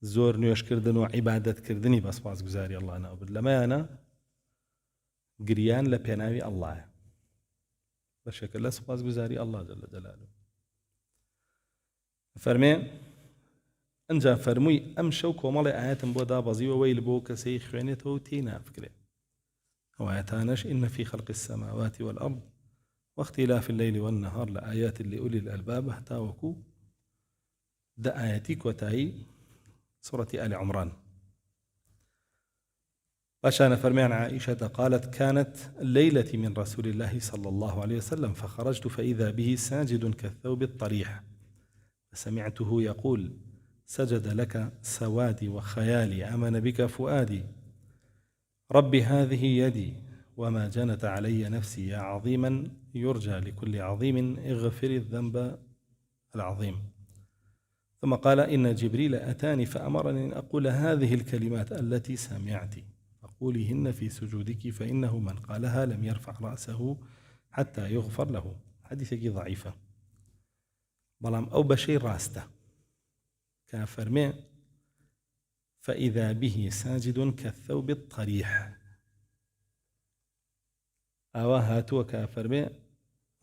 زور نيوش كردن وعبادت كردني بس باز گزاري الله نابد لما أنا قريان لبيناوي الله بشكل لا سپاس گزاری الله جل جلاله. فەرمێ ئەنجا فەرمووی ئەم شەو کۆمەڵی ئاەتم بۆ دابەزیوە وەیل بۆ کەسەی خوێنێتەوە و تێی نافکرێ. ئەو ئاەتانەش إن في خلق السماوات والأرض واختلاف الليل والنهار لآيات لأولي الألباب هەتا وەکو دە ئاەتی کۆتایی سورة آل عمران. باشان فرمان عائشة قالت كانت الليلة من رسول الله صلى الله عليه وسلم فخرجت فإذا به ساجد كالثوب الطريح فسمعته يقول سجد لك سوادي وخيالي آمن بك فؤادي رب هذه يدي وما جنت علي نفسي يا عظيما يرجى لكل عظيم اغفر الذنب العظيم. ثم قال إن جبريل أتاني فأمرني أن أقول هذه الكلمات التي سمعت فقوليهن في سجودك فإنه من قالها لم يرفع رأسه حتى يغفر له. حديثك ضعيفة بلام أو بشير راسته كافرمي فإذا به ساجد كالثوب الطريح أواهات وكافرمي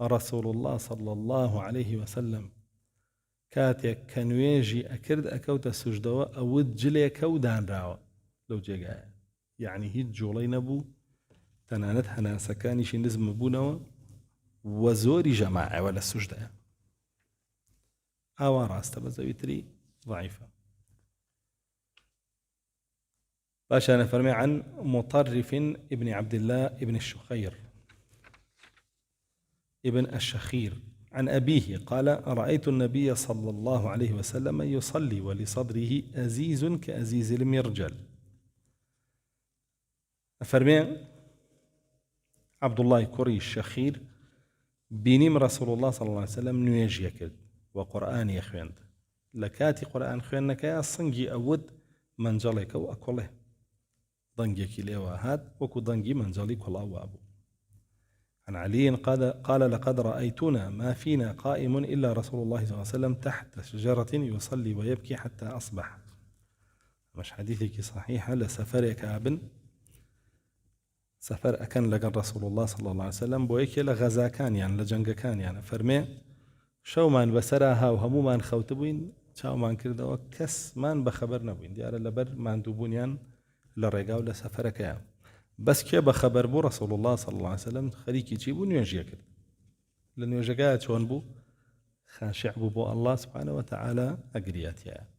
رسول الله صلى الله عليه وسلم كاتك كنويجي أكرد أكوت السجدوة أود جلي كودان راوة لو جيقايا يعني هيد جولي نبو تنانت هنا سكانيش نزم بونوا وزوري جماعة ولا السجدة أوا راسته بزويتري ضعيفة. باشا نفرمي عن مطرف ابن عبد الله ابن الشخير ابن الشخير عن أبيه قال رأيت النبي صلى الله عليه وسلم يصلي ولصدره أزيز كأزيز المرجل. فرمي عبد الله كري الشخير بينيم رسول الله صلى الله عليه وسلم نيجي يكد وقرآن يخويند لكاتي قرآن خوينك يا صنجي أود منجلك وأكله ضنجك ليوهات وكو ضنجي منجلك الله أبو. عن علي قال لقد رأيتنا ما فينا قائم إلا رسول الله صلى الله عليه وسلم تحت شجرة يصلي ويبكي حتى أصبح. مش حديثك صحيحة لسفرك ابن سفر أكن لقى رسول الله صلى الله عليه وسلم بويك لغزا كان يعني لجنگ كان يعني فرمي شو من بسرها وهمو من خوتبوين شو من كردوا كس من بخبر نبوين ديار لبر من دوبونيان لرجاو لسفرك يعني بس كي بخبر بو رسول الله صلى الله عليه وسلم خليكي تجيبون يجيك لأنه يجاكات شون بو خاشع بو الله سبحانه وتعالى أقريات يعني.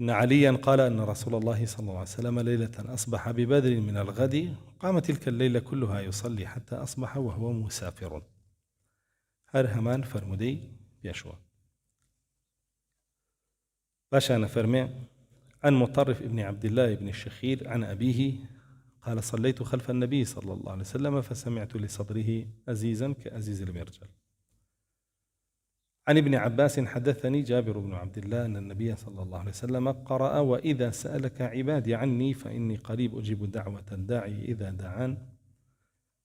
إن عليا قال أن رسول الله صلى الله عليه وسلم ليلة أصبح ببدر من الغد قام تلك الليلة كلها يصلي حتى أصبح وهو مسافر. هرهمان فرمدي بيشوى. باشا فرمي عن مطرف ابن عبد الله بن الشخير عن أبيه قال صليت خلف النبي صلى الله عليه وسلم فسمعت لصدره أزيزا كأزيز المرجل. عن ابن عباس حدثني جابر بن عبد الله أن النبي صلى الله عليه وسلم قرأ وإذا سألك عبادي عني فإني قريب أجيب دعوة الداعي إذا دعان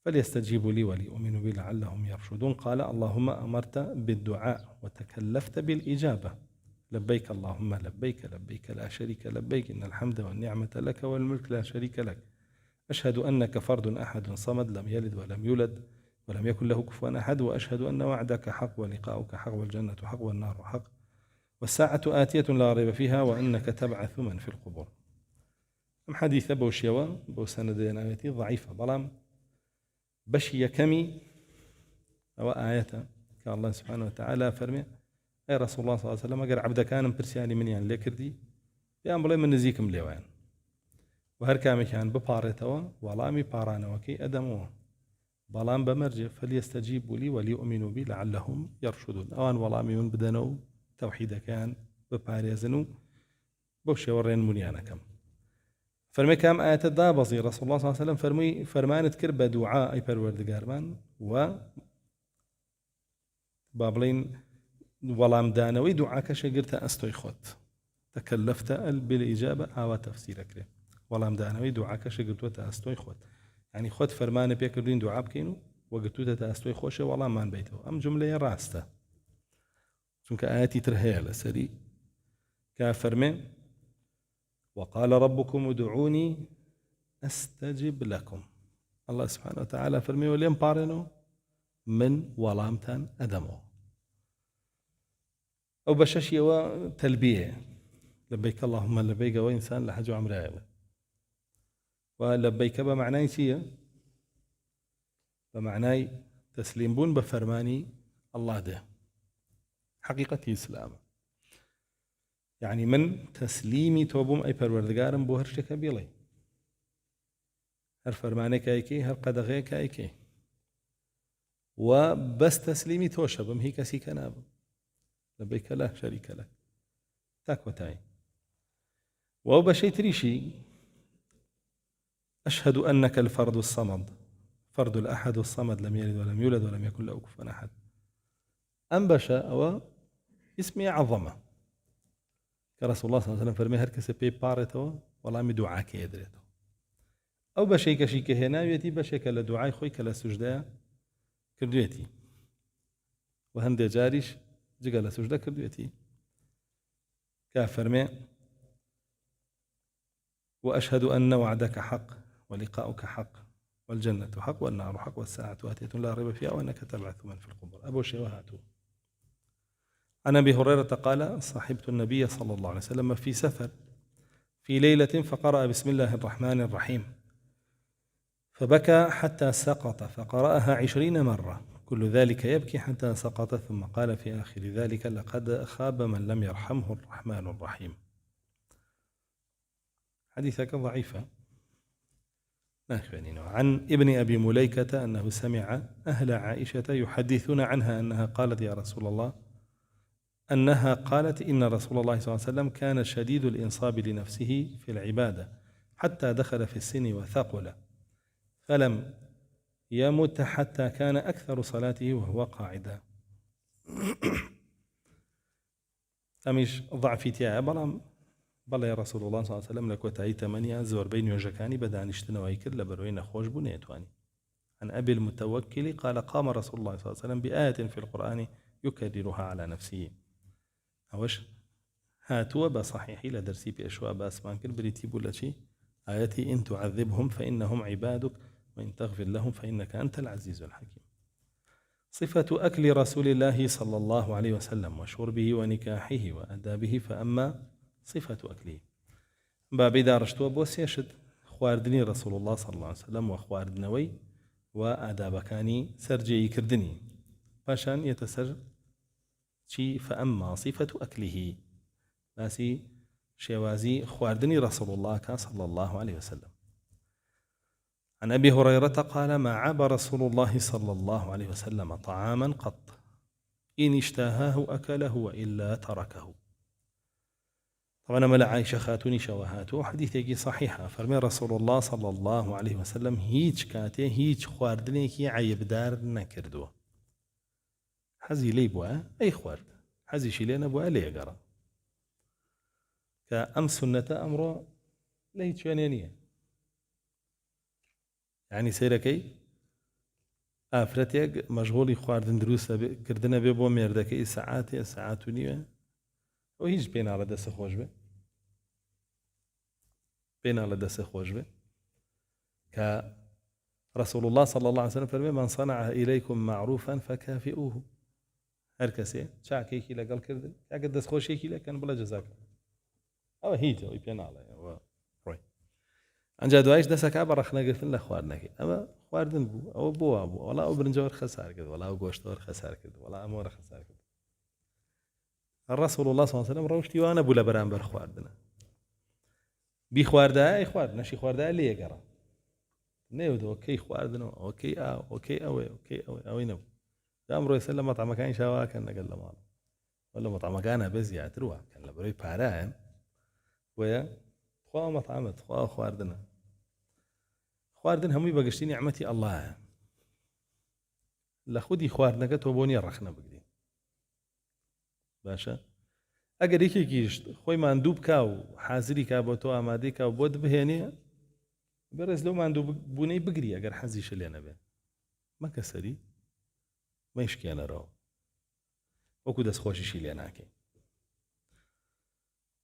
فليستجيبوا لي وليؤمنوا بي لعلهم يرشدون. قال اللهم أمرت بالدعاء وتكلفت بالإجابة لبيك اللهم لبيك لبيك لا شريك لبيك إن الحمد والنعمة لك والملك لا شريك لك أشهد أنك فرد أحد صمد لم يلد ولم يولد ولم يكن له كفوا أحد وأشهد أن وعدك حق ولقاؤك حق والجنة حق والنار حق والساعة آتية لا ريب فيها وأنك تبعث من في القبور. أم حديث بوشيوا بوسندين آياتي ضعيفة بلام بشي كمي أو آية كالله سبحانه وتعالى فرمي أي رسول الله صلى الله عليه وسلم قال عبد كان برسياني من يعني ليكردي يا أمبلي من نزيكم ليوان وهر كامي كان ببارتوا ولامي بارانوا كي أدموا بلام بمرجع فليستجيبوا لي وليؤمنوا بي لعلهم يرشدون. أوان ولامي من بدنوا توحيد كان بباريزنوا بوشي ورين منيانكم. فرمي كام آيات الدابزي رسول الله صلى الله عليه وسلم فرمان تكرب دعاء أي پروردگارمان و بابلين ولام دانوي دعاك شجرت أستوي خط تكلفت بالإجابة أو تفسيرك له ولام دانوي دعاك شجرت أستوي خط يعني خد فرمان بيكردين دعاء بكينو وقلتو تأستوي خوشه والله ما بيته أم جملة راسته چونك آياتي ترهي على سري كافرمي وقال ربكم ادعوني أستجب لكم الله سبحانه وتعالى فرمي وليم بارنو من ولامتان أدمو أو بششي وتلبية لبيك اللهم لبيك وإنسان لحج عمره ولبيك بمعنى شيء بمعنى تسليم بون بفرماني الله ده حقيقة إسلام يعني من تسليمي توبم أي پروردگارم بو هر شتێکە بڵێ هەر فەرمانێک ئایکەی هەر قەدەغەیەک ئایکەی و بەس تەسلیمی تۆشە بم هی کەسی کە نابم لەبەیکە لا شەریکە لەک تا کۆتایی و ئەو بەشەی تریشی أشهد أنك الفرد الصمد فرد الأحد الصمد لم يلد ولم يولد ولم يكن له كفوا أحد أم بشا أو اسمي عظمة كرسول الله صلى الله عليه وسلم فرمي هر کەسێ پێی پاڕێتەوە وەڵامی دوعاکە ئێدرێتەوە ئەو بەشێکەشی کە هێناوێتی بەشێکە لە دوعای خۆی کە لە سوژدەیە کردوێتی و هەندێک جاریش جگە لە سوژدە کردوێتی کە فەرمێ وأشهد أن وعدك حق ولقاؤك حق والجنة حق والنار حق والساعة آتية لا ريب فيها وأنك تبعث من في القبور أبو شيء وهاتوا عن أبي هريرة قال صاحبت النبي صلى الله عليه وسلم في سفر في ليلة فقرأ بسم الله الرحمن الرحيم فبكى حتى سقط فقرأها 20 مرة كل ذلك يبكي حتى سقط ثم قال في آخر ذلك لقد خاب من لم يرحمه الرحمن الرحيم حديثك ضعيفة عن ابن أبي مليكة أنه سمع أهل عائشة يحدثون عنها أنها قالت يا رسول الله أنها قالت إن رسول الله صلى الله عليه وسلم كان شديد الإنصاب لنفسه في العبادة حتى دخل في السن وثقل فلم يمت حتى كان أكثر صلاته وهو قاعدا أمش ضعفي تيا بەڵێ رسول الله صلى الله عليه وسلم لە کۆتایی تەمەنیا زۆربەی نوێژەکانی بە دانیشتنەوەی کرد لە بەرەوەی نەخۆش بوو نێتوانی عن أبي المتوكل قال قام رسول الله صلى الله عليه وسلم بآية في القرآن يكررها على نفسه أوش هاتوا بصحيحي لدرسي بأشواء بأسمان كل بريتي بولتشي آياتي إن تعذبهم فإنهم عبادك وإن تغفر لهم فإنك أنت العزيز الحكيم صفة أكل رسول الله صلى الله عليه وسلم وشربه ونكاحه وأدابه فأما صفة أكله بابي دارشتوا بوسيشد خواردني رسول الله صلى الله عليه وسلم وخواردنوي وآدابكاني سرجي كردني باشان يتسر شي فأما صفة أكله باسي شوازي خواردني رسول الله صلى الله عليه وسلم عن أبي هريرة قال ما عاب رسول الله صلى الله عليه وسلم طعاما قط إن اشتهاه أكله وإلا تركه طبعا ملا عائشة خاتوني شواهاته حديثي صحيحة فرمي رسول الله صلى الله عليه وسلم هيج كاتي هيج خواردنيكي عيبدار نكردوه حزي لي بوا أي خوارد حزي شيلين بوا لي قرا كأم سنة أمره لي تشانينية يعني سيركي ئافرەتێک مەشغوڵی خواردن دروستکردنە بێ بۆ مێردەکەی سەعات و نیوە ئەو هیچ پێ ناڵە دەستە خۆش بێ پێ ناڵە دەستە خۆش بێ کە رسول الله صلى الله عليه وسلم فەرمێ من صنع إليكم معروفا فكافئوه هەر کەسێ چاکێکی لەگەڵ کردن کاکە دەستخۆشێکی لەکەن بڵێ جەزاکە ئەوە هیچ ئەوی پێ ناڵێ ئەوە ڕۆی ئەنجا دوایش دەسەکا بە ڕەخنەگرتن لە خواردنەکەی ئەمە خواردن بوو ئەوە بۆ بوو وەڵا ئەو برنجەوە خەسار کرد وەڵا ئەو گۆشتەوە خەسار کرد وەڵا ئەمەوە خەسار کرد الرسول الله صلى الله عليه وسلم ڕەوشتی وانە بوو لە بەرامبەر خواردنە بی خواردایە خوارد نەشی خواردایە لێ گەڕا نێودەوە کەی خواردنەوە ئەوکەی ئەوکەی ئەوەی ئەوکەی ئەوەی نەبوو ئەمڕۆ سەر لە مەتعەمەکانی شاواکەن لەگەڵ لە ماڵ ولا مەتعەمەکانە بە زیاتر واکەن لە بەرەوەی پارایەن وەیە خوا مەتعەمەت خوا خواردنە خواردن هەمووی بەگشتی نیعمەتی ئەڵڵایە لە خودی خواردنەکە تۆ بۆ نییە ڕەخنە بگری باشە ئەگەر یەکێکیش خۆی ماندوو بکا و حازری کا بۆ تۆ ئامادەی کا و بۆت بهێنێ بەڕێز لەو ماندوو بوونەی بگری ئەگەر حەزیشە لێ نەبێ مەکە سەری مەیشکێنەرەوە وەکو دەستخۆشیشی لێ ناکەی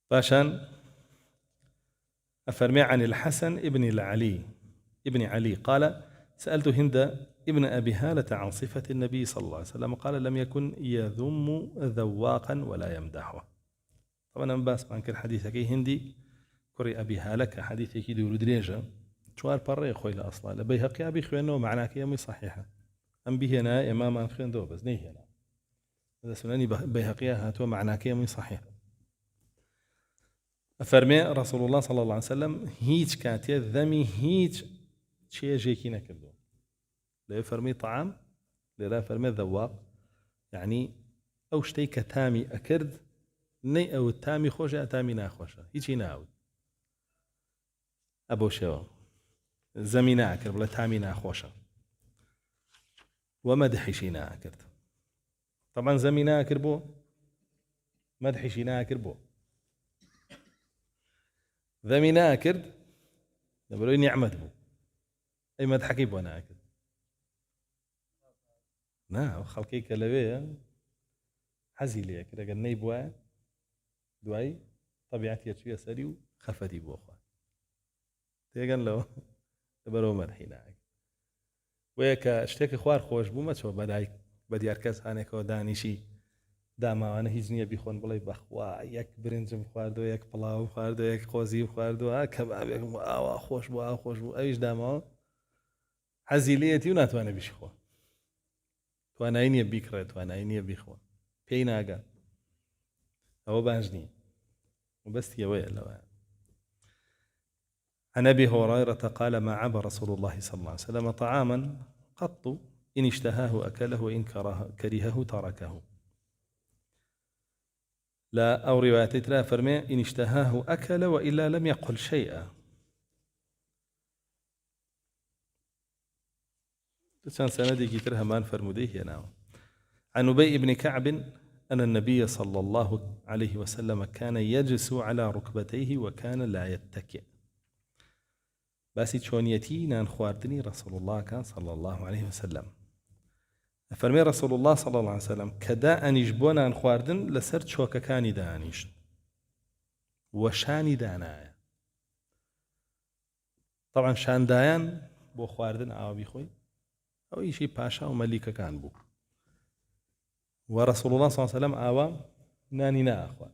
باشان أفرمي عن الحسن ابن علي قال سألت هند ابن أبي هالة عن صفة النبي صلى الله عليه وسلم قال لم يكن يذم ذواقا ولا يمدحه. طبعا من باس عن كل حديثك هندي كري أبي هالة كحديثك يدور دريجة شوار بري خوي أصلا لبيهقي أبي خوينه معناك يمي صحيحة أم به هنا إمام أنخين دو بس نيه هنا هذا سناني بيهقيها هاتوا معناك يمي صحيحة. فرمي رسول الله صلى الله عليه وسلم هيج كاتي ذمي هيج شيء جيكي نكردو لا فرمي طعام لا فرمي ذواق يعني أو شتي كتامي أكرد ني أو التامي خوشة تامي ناخوشة هيجي ناود أبو شوا زمي ناكر بلا تامي ناخوشة ومدحي شي ناكرد طبعا زمي ناكر بو مدحي شي ناكر بو ذمي ناكرد نبلو نعمة بو أي مدحكي بو ناكرد نا خلقي كلبيه حزي لي كده قال بوا دواي طبيعتي شويه سريو خفتي بو اخوان تيقن لو تبرو مرحينا ويك اشتكي خوار خوش بو ما شو بدي اركز هانيك ودانيشي داما انا هيزني بيخون بلاي بخوا يك برنجم خواردو يك بلاو خواردو يك خوزي خواردو ها كباب يك خوش بو ايش داما حزي لي تي وناتوانا بيشخوا وانا عيني بيكرت وانا عيني بيخوا بيناغا او بانجني وبس يا ويل. عن ابي هريره قال ما عاب رسول الله صلى الله عليه وسلم طعاما قط ان اشتهاه اكله وان كرهه تركه. لا او روايات لا فرمي ان اشتهاه اكل والا لم يقل شيئا. كان سندي كترها ما فرموديه هنا. عن أبي بن كعب أن النبي صلى الله عليه وسلم كان يجلس على ركبتيه وكان لا يتكئ. باسي تشونيتي نان خواردني رسول الله كان صلى الله عليه وسلم. فرمي رسول الله صلى الله عليه وسلم كدا أنيش بونا نان خواردن لسرت شوكا كاني دانيش وشاني دانايا. طبعا شان دايان بو خواردن أو بيخوي أو أي شيء باشا ومليكا كان بو. ورسول الله صلى الله عليه وسلم آوا ناني ناخوا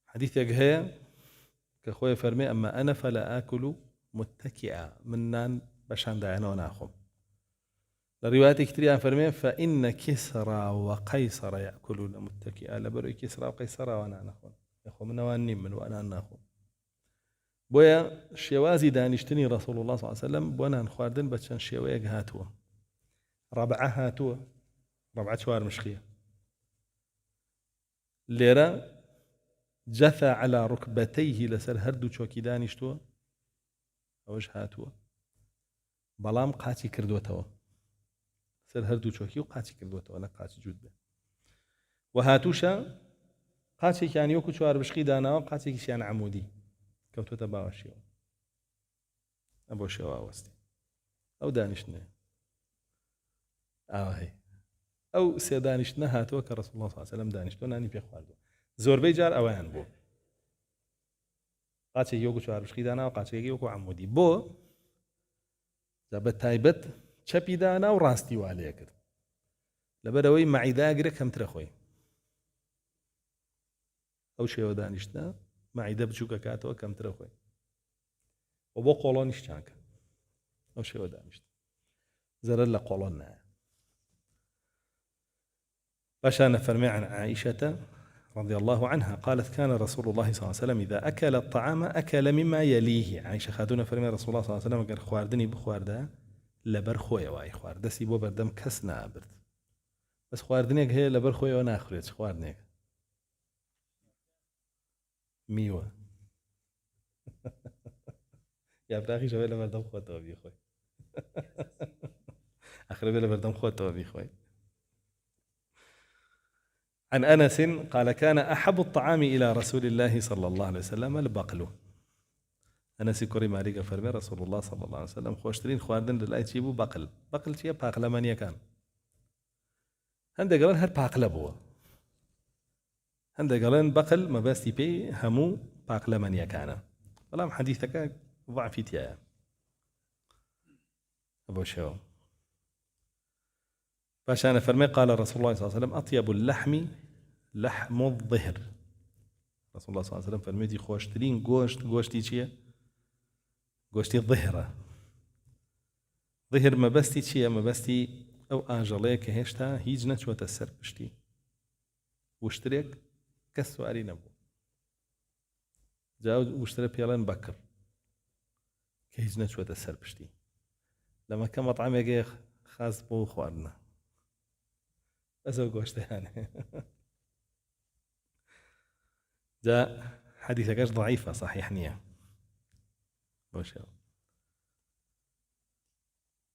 حديث يقهي كخوي فرمي أما أنا فلا آكل متكئا من نان بشان داعنا وناخم. الروايات كتير فرمي فإن كسرى وقيصر يأكلون متكئا لبرو كسرى وقيصر وانا ناخم يخو من واني من وانا ناخم بويا شوازي دانشتني رسول الله صلى الله عليه وسلم بوانا نخواردن بچن شويق هاتوا ربعه هاتوا ربعة شوار مشخية ليرة جثى على ركبتيه لسر هردو شوكي دانشتوا أوش هاتوا بلام قاتي كردوتوا سر هردو شوكي وقاتي كردوتوا أنا قاتي جود به وهاتوشا قاتي كان يوكو شوار مشخي دانا وقاتي كيشان عمودي كوتو تباوشيو أبو شوا وستي أو دانشنا هي أو سيدانش نهاتوا كرسول الله صلى الله عليه وسلم دانشتوا ناني بيخواردو زور بيجار أوان بو قاتشي يوكو شوار بشخي دانا وقاتشي يوكو عمودي بو زابت تايبت چپی دانا و راستی واليه کرد لبروي معيدا اگره كم ترخوي او شيء دانشنا معيدا بچوكا كاتو كم ترخوي وبو قولونش چانك او شيء دانشنا زرل قولنا باشا فرمي عن عائشة رضي الله عنها قالت كان رسول الله صلى الله عليه وسلم إذا أكل الطعام أكل مما يليه. عائشة خاتون فرمي رسول الله صلى الله عليه وسلم قال خواردني بخوارده لبر خويا واي خوارده سيبو بردم كس نابرد بس خواردنيك هي لبر خويا وناخريت خواردنيك ميوه يا براخي شوي لبردم خوتو بي خوي أخرب لبردم خوتو بي خوي. عن أنس قال كان أحب الطعام إلى رسول الله صلى الله عليه وسلم البقل. أنس كوري مالك فرمي رسول الله صلى الله عليه وسلم خوشترين خواردن لله يجيبوا بقل شيء باقلة من يكان هنده قالن هر باقلة بوا هنده قالن بقل ما بس يبي همو باقلة من يكان والله حديثك ضعفي تيايا. أبو شو باشا فرمي قال رسول الله صلى الله عليه وسلم أطيب اللحم لحم الظهر. رسول الله صلى الله عليه وسلم فرميتي خوشترين گۆشتی چییە؟ گۆشتی ظهرە. ظهر مەبەستی چییە؟ مەبەستی ئەو ئاژەڵەیە کە هێشتا هیچ نەچوەتە سەر پشتی وشترێک کەس سواری نەبوو، جا وشترە پێڵێن بەکڕ کە هیچ نەچوەتە سەر پشتی، لە مەکە مەطعەمێکەیە خاص بۆ خواردنە، بەس ئەو گۆشتەیانێ. جا حديثكش ضعيفة صحيح نية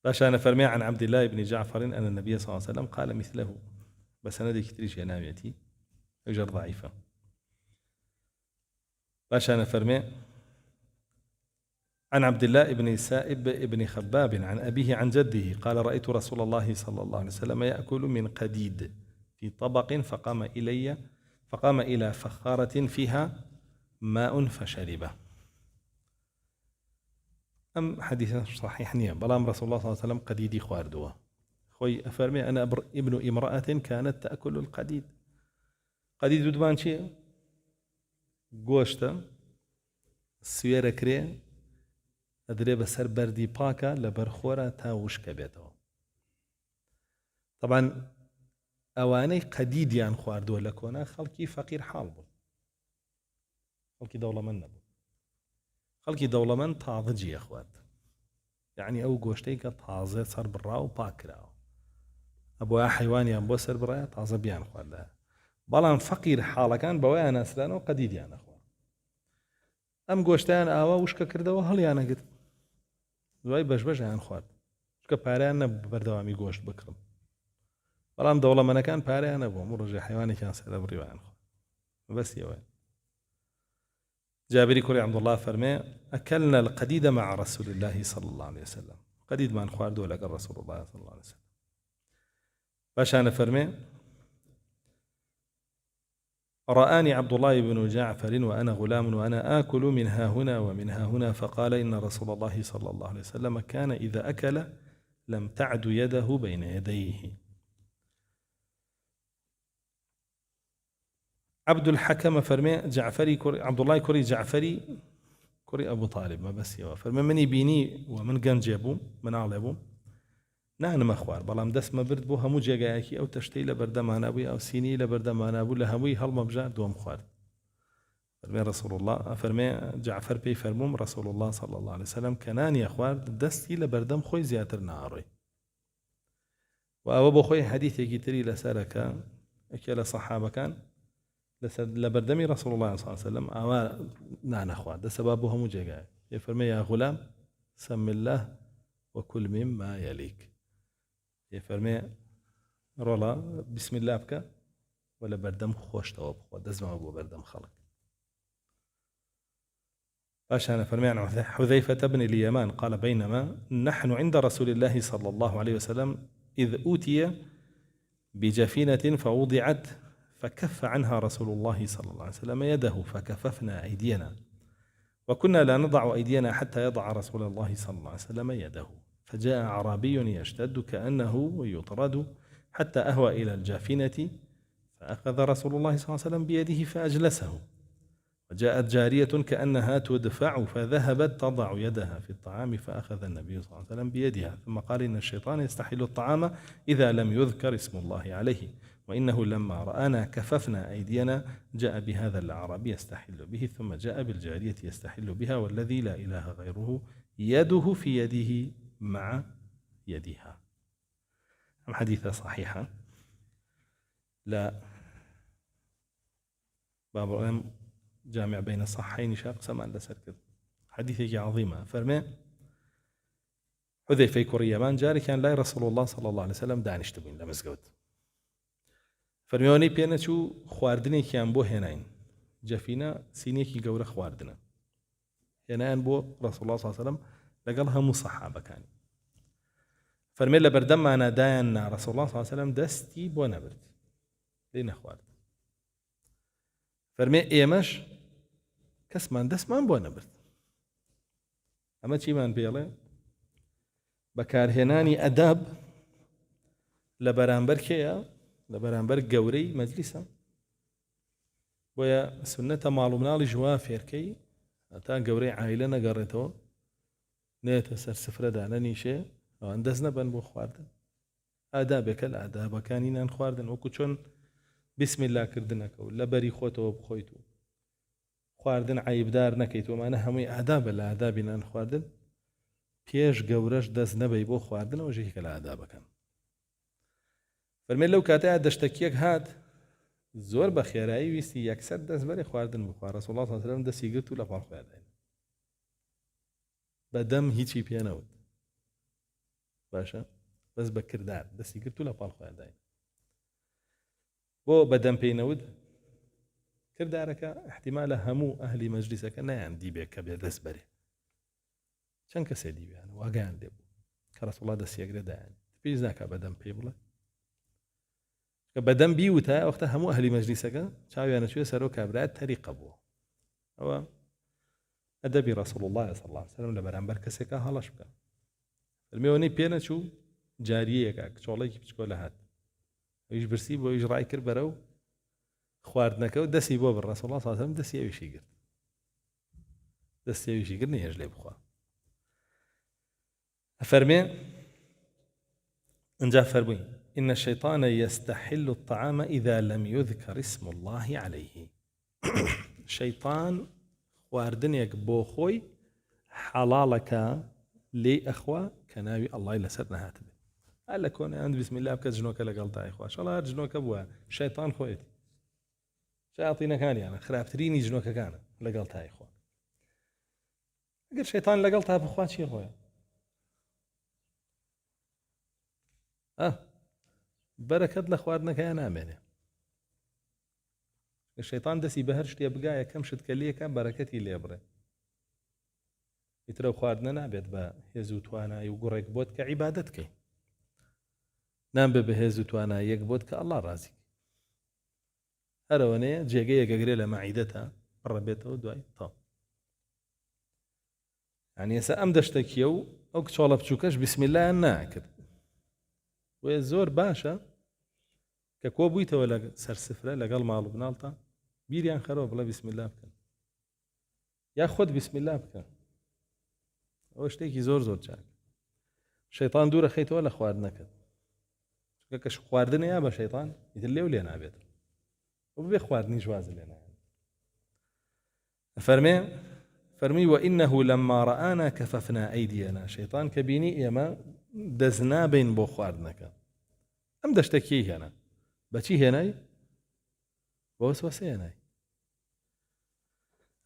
باشا أنا فرمي عن عبد الله بن جعفر أن النبي صلى الله عليه وسلم قال مثله، بس أنا دي كتريش يناميتي أجر ضعيفة. باشا أنا فرمي عن عبد الله بن سائب بن خباب عن أبيه عن جده قال رأيت رسول الله صلى الله عليه وسلم يأكل من قديد في طبق فقام إلى فخارة فيها ماء فشربه. أم حديث صحيح نية بلام رسول الله صلى الله عليه وسلم قديدي خواردوه خوي أفرمي أنا ابن امرأة كانت تأكل القديد. قديد دودمان شيء گۆشتە سوێرە کرێ ئەدرێ بەسەر بەردی پاکە لە بەرخۆرە تا وشکە بێتەوە. طبعا ئەوانەی قەدیدیان خواردووە لە کۆنا خەڵکی فەقیر حاڵ بوون، خەڵکی دەوڵەمەند نەبوو. خەڵکی دەوڵەمەند تازەجیە خوارد، یعنی ئەو گۆشتەی کە تازە سەر بڕا و پاک کراوە، ئەبووە حیوانیان بۆ سەر بڕایە تازە بیان خواردە. بەڵام فەقیر حاڵەکان بەوەیان ئەسرانەوە قەدیدیان نەخوا. ئەم گۆشتیان ئاوا وشکە کردەوە هەڵیانەگرت، دوای بەشبەشیان خوارد، چکە پارەیان نەبوو بەردەوامی گۆشت بکڕن. بەڵام دەوڵەمەندەکان پارەیان نەبوو، هەموو ڕۆژێ حیوانێکیان سەرە بڕیوان خوا. بەسی ئەوەیە. جابری کوڕی عەبدوڵڵاه فەرمێ ئەکەلنا القەدیدە مع رسول الله صلى الله عليه وسلم، قەدیدمان خواردووە لەگەڵ رسول الله صلى الله عليه وسلم. باشانە فەرمێ رآني عبد الله بن جعفر وأنا غلام وأنا آكل من ها هنا ومن ها هنا فقال إن رسول الله صلى الله عليه وسلم كان إذا أكل لم تعد يده بين يديه. عبد الحكم فرمي جعفري عبد الله كوري جعفري كوري أبو طالب ما بس يوا فرمي مني بيني ومن كان جابو من علبو نانم خوار بەڵام دەستمە برد بۆ هەموو جێگایەکی ئەو تەشتەی لە بەردەمانابووی ئەو سینی لە بەردەمانابوو لە هەمووی هەڵمەبژار دووەم خوارد. فەرمێ رسول الله فەرمێ جعفر پێی فەرمووم رسول الله صلى الله عليه وسلم کە نانیە خوارد دەستی لە بەردەم خۆی زیاتر ناڕۆی. و ئەوە بۆ خۆی حەدیثێکی تری لەسەرەکە ئەکێ لە سەحابەکان لە بەردەمی رسول الله صلى الله عليه وسلم ئاوا نانەخوارد، دەسەبا بۆ هەموو جێگایە. پێی فەرمێ یا غولام سم الله وكل مما يليك. فەرمێ ڕۆڵە بسم الله بکە و لە بەردەم خۆشتەوە بخۆ، دەستمەوە بۆ بەردەم خەڵک. باشانە فەرمێ عن حذيفة بن اليمان قال بينما نحن عند رسول الله صلى الله عليه وسلم إذ أوتي بجفينة فوضعت فكف عنها رسول الله صلى الله عليه وسلم يده فكففنا أيدينا وكنا لا نضع أيدينا حتى يضع رسول الله صلى الله عليه وسلم يده. فجاء أعرابي يشتد كأنه يطرد حتى أهوى إلى الجافنة فأخذ رسول الله صلى الله عليه وسلم بيده فأجلسه. وجاءت جارية كأنها تدفع فذهبت تضع يدها في الطعام فأخذ النبي صلى الله عليه وسلم بيدها ثم قال إن الشيطان يستحل الطعام إذا لم يذكر اسم الله عليه وإنه لما رآنا كففنا أيدينا جاء بهذا الأعرابي يستحل به ثم جاء بالجارية يستحل بها والذي لا إله غيره يده في يده مع يدها. حديثة صحيحة لا باب العلم جامع بين الصحيحين شاق سمان لسركض حديثة عظيمة. فرمي حذيفة كوريمان جاري كان لا رسول الله صلى الله عليه وسلم دانش تبين لمسجد فرميوني بينتو خواردني كان بو هناين جفينا سينيكي جورة خواردنا هناين بو رسول الله صلى الله عليه وسلم لقالها مصحابة كان فرمي لبردم معنا داين رسول الله صلى الله عليه وسلم دستي بو نبرد لين خوارد فرمي ايمش كسمان دست من بو نبرد اما چی من بيالي بەکارهێنانی ئەداب لە بەرامبەر کێیە لە بەرامبەر گەورەی مەجلیسە بۆیە سنەتە ماڵ و مناڵی ژوا فێرکەی تا گەورەی عایلە نەگەڕێتەوە نێتە سەر سفرەدا نەنیشێ ئەوان دەست نەبەن بۆ خواردن ئادابێکە لە ئادابەکانی نان خواردن وەکو چۆن بسم الله کردنەکە و لە بەری خۆتەوە بخۆیت و خواردن عیبدار نەکەیت ومانە هەمووی ئادابە لە ئادابی نان خواردن پێش گەورەش دەست نەبەی بۆ خواردنەوە ژێکە لە ئادابەکان فەرمێ لەو کاتەیە دەشتەکیەک هات زۆر بە خێرایی ویستی یەکسەر دەست بەرێ خواردن بخوا ڕەسوڵ الله صلی الله علیه و سلم دەستی گرت و لە پاڵ خۆیان بەدەم هیچی پێ نەوت باشە بەس بە کردار دەستی گرت و لە پاڵ خۆیان داین بۆ بەدەم پێی نەوت کردارەکە احتیمالە هەموو ئەهلی مەجلیسەکە نەیان دیبێ کە بێ دەست بەرێ چەند کەسێ دیبیان واگەیان لێ بوو کە ڕەسوڵ الله دەستیەگرێ دایان پێویست ناکا بەدەم پێی بڵێ کە بەدەم بیوتە وەختە هەموو ئەهلی مەجلیسەکە چاویانە چوێ سەرۆ کابرایەت تەریقە بووە ئەوە ئەدەبی ڕەسوڵ الله صلی الله علیه وسلم لە بەرامبەر کەسێکە هەڵەش بکە فەرمێوەنەی پێ نەچوو جاریەیەکە کچۆڵێکی بچکۆلە هات ئەویش برسی بۆ ئەویش ڕای کرد بەرەو خواردنەکە و دەستی بۆ بڕ ڕەسوڵ الله صلی الله علیه وسلم دەستی ئەویشی گرت دەستی ئەویشی گرت نێژ لێ بخوا ئەفەرمێ انجا فەرمووی إن الشيطان يستحل الطعام إذا لم يذكر اسم الله عليه شيطان خواردنێک بۆ خۆی حەڵاڵەکە لێ ئەخوا کە ناوی ئەڵڵای لەسەر نەهاتبێت هەر لە کۆنەیان بسم الله بکە ژنۆکە لەگەڵ تای خوا شەڵا هەر ژنۆکە بووە شەیطان خۆیەتی شایاطینەکانیانە خراپترینی ژنۆکەکانە لەگەڵ تای خوا ئەگەر شەیطان لەگەڵ تا بخوا چی خۆیە بەرەکەت لە خواردنەکەیان نامێنێ شەیطان دەستی بە هەر شتێ بگایە کەم شت کە لێکە بەرەکەتی لێ بڕێ ئیترە خواردنە نابێت بە هێز و توانایی و گوڕێک بۆت کە عیبادەت کەی نامبێ بە هێز و تواناییەک بۆت کە ئەڵڵا ڕازی هەرەوەنەیە جێگەیەکەگرێ لە مەعیدەتە بڕەبێتەوە دوای تاو یعنی ئێستا ئەم دەشتەکیە و ئەو کچۆڵە بچووکەش بسم الله ناکرد وێ زۆر باشە کە کۆ بوویتەوە لە سەر سفرە لەگەڵ ماڵ و بناڵتە بیریان خەرەوە بڵێ بسم الله بکەن یا خۆت بسم الله بکە ئەوە شتێکی زۆر زۆر چاک شەیطان دوورە خەیتەوە لە خواردنەکەت کە خواردنە یا بە شەیطان ئیتر لێو لێ نابێت و بێ خواردنی جوازە لێ نابێت فەرمی وإنه لما رآنا كففنا أيدينا شەیطان کە بینی ئێمە دەست نابین بۆ خواردنەکە ئەم دەشتەکی هێنا بەچی هێنای بۆ وەسوەسە هێنای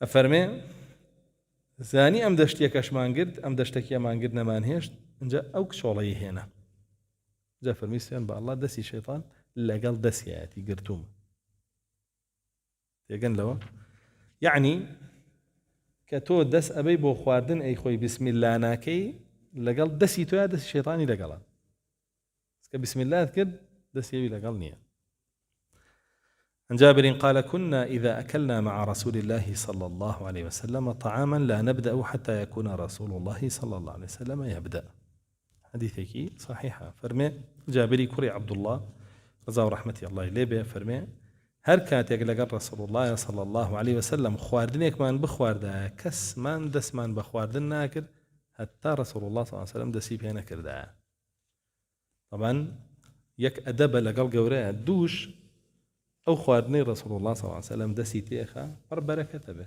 ئەفەرمێ زانی ئەم دەشتێکەشمان گرت ئەم دەشتێکیەمان گرت نەمان هێشت اینجا ئەو کچۆڵەی هێنا جا فەرمی سوێن بە ئەڵڵا دەستی شەیطان لەگەڵ دەستیایەتی گرتووم تێگەن لەوە یعنی کە تۆ دەست ئەبەی بۆ خواردن ئەی خۆی بسم الله ناکەی لەگەڵ دەستی تۆیا دەستی شەیطانی لەگەڵە کە بسم الله کرد دەستیەوی لەگەڵ نییە عن جابر قال كنا إذا أكلنا مع رسول الله صلى الله عليه وسلم طعاما لا نبدأ حتى يكون رسول الله صلى الله عليه وسلم يبدأ حديثك صحيحة فرمي جابري كري عبد الله رضا ورحمة الله إليه فرمي هر كاتێک لەگەڵ رسول الله صلى الله عليه وسلم خواردنێکمان بخواردا کەسمان دەستمان بە خواردن ناکرد حتى رسول الله صلى الله عليه وسلم دەستی پێ نەکردایە طبعا یەک ئەدەبە لەگەڵ گەورەیە دووش ئەو خواردنەی رسول الله صلى الله عليه وسلم دەستی تێخە پڕ بەرەکەتە بێ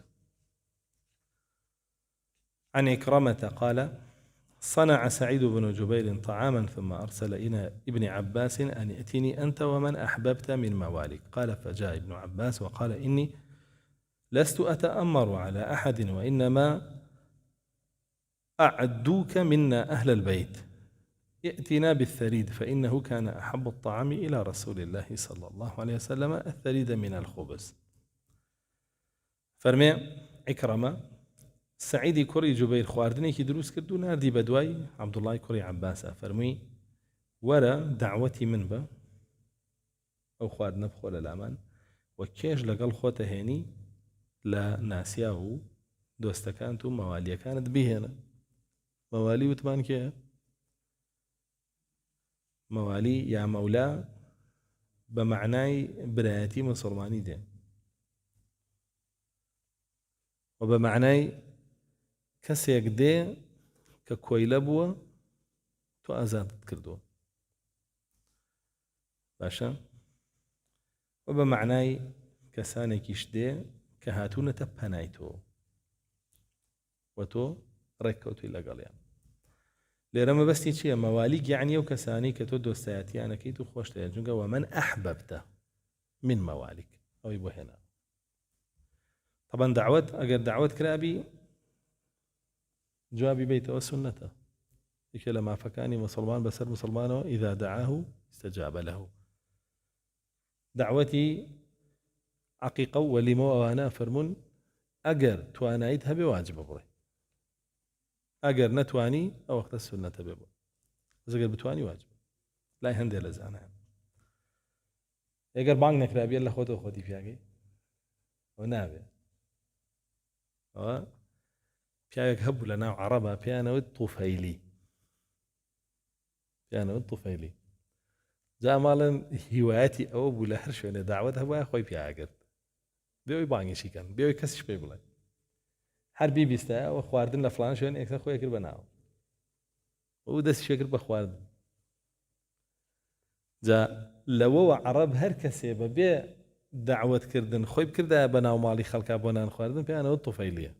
عن إكرمة قال صنع سعيد بن جبير طعاما ثم أرسل إلى ابن عباس أن ائتني أنت ومن أحببت من مواليك قال فجاء ابن عباس وقال إني لست أتأمر على أحد وإنما أعدوك منا أهل البيت ائتنا بالثريد فإنه كان أحب الطعام إلى رسول الله صلى الله عليه وسلم الثريد من الخبز فرمي عكرمة سعيدي كوري جبير خواردني كي دروس كردو ناردي بدواي عبد الله كوري عباس فرمي ورا دعوتي من با أو خواردنا بخول الأمان وكيش لقل خوته هيني لا ناسياه دوستكانتو مواليا كانت بيهنا موالي وتمان كيه مەوالی یا مەولا بە معنای برایەتی مسلمانی دێن و بە معنای کەسێک دێ کە کۆیلە بووە تۆ ئازادت کردووە باشە و بە معنای کەسانێکیش دێ کە هاتوونەتە پەنای تۆ و تۆ ڕێککەوتووی لەگەڵیان لێرە مەبەستی چییە؟ مەوالیک یعنی ئەو کەسانی کە تۆ دۆستایەتیانەکەیت و خۆش دەوێت چونکە وەمەن ئەحبەبتە من مەوالیک ئەوەی بۆ هێنا طبعا دعوت ئەگەر دعوت کرابی جوابی بیتەوە سنەتە یەکێ لە مافەکانی مسلمان بەسەر مسلمانەوە ئیذا دعاه استجاب له دعوەتی عقیقە و وەلیمە و ئەوانە فەرمون ئەگەر توانایت هەبێ واجبە بڕێ ئەگەر نەتوانی ئەو وەختە سنەتە بێ بۆ ئەگەر بتوانی واجبە لای هەندێک لە زانایان ئەگەر بانگ نەکرابێت لە خۆتەوە خۆتی پیاگەی ئەو نابێت ئەوە پیاوێک هەبوو لە ناو عەرەبە پێیانەوت توفەیلی توفەیلی جا ماڵن هیوایەتی ئەوە بوو لە هەر شوێنێ داوەت هەبووە خۆی پیاگرت بێەوەی بانگیشی کەن بێەوەی کەسیش پێی بڵێ هەر بیبیستە ئەوە خواردن لە فڵان شوێن ئێکسە خۆی کرد بە ناو ئەو دەستی شێ کرد بە خواردن جا لەوەوە عەرەب هەر کەسێ بەبێ دعوەتکردن خۆی بکردە بە ناو ماڵی خەڵکا بۆ نان خواردن پێیانەوە توفەیلیە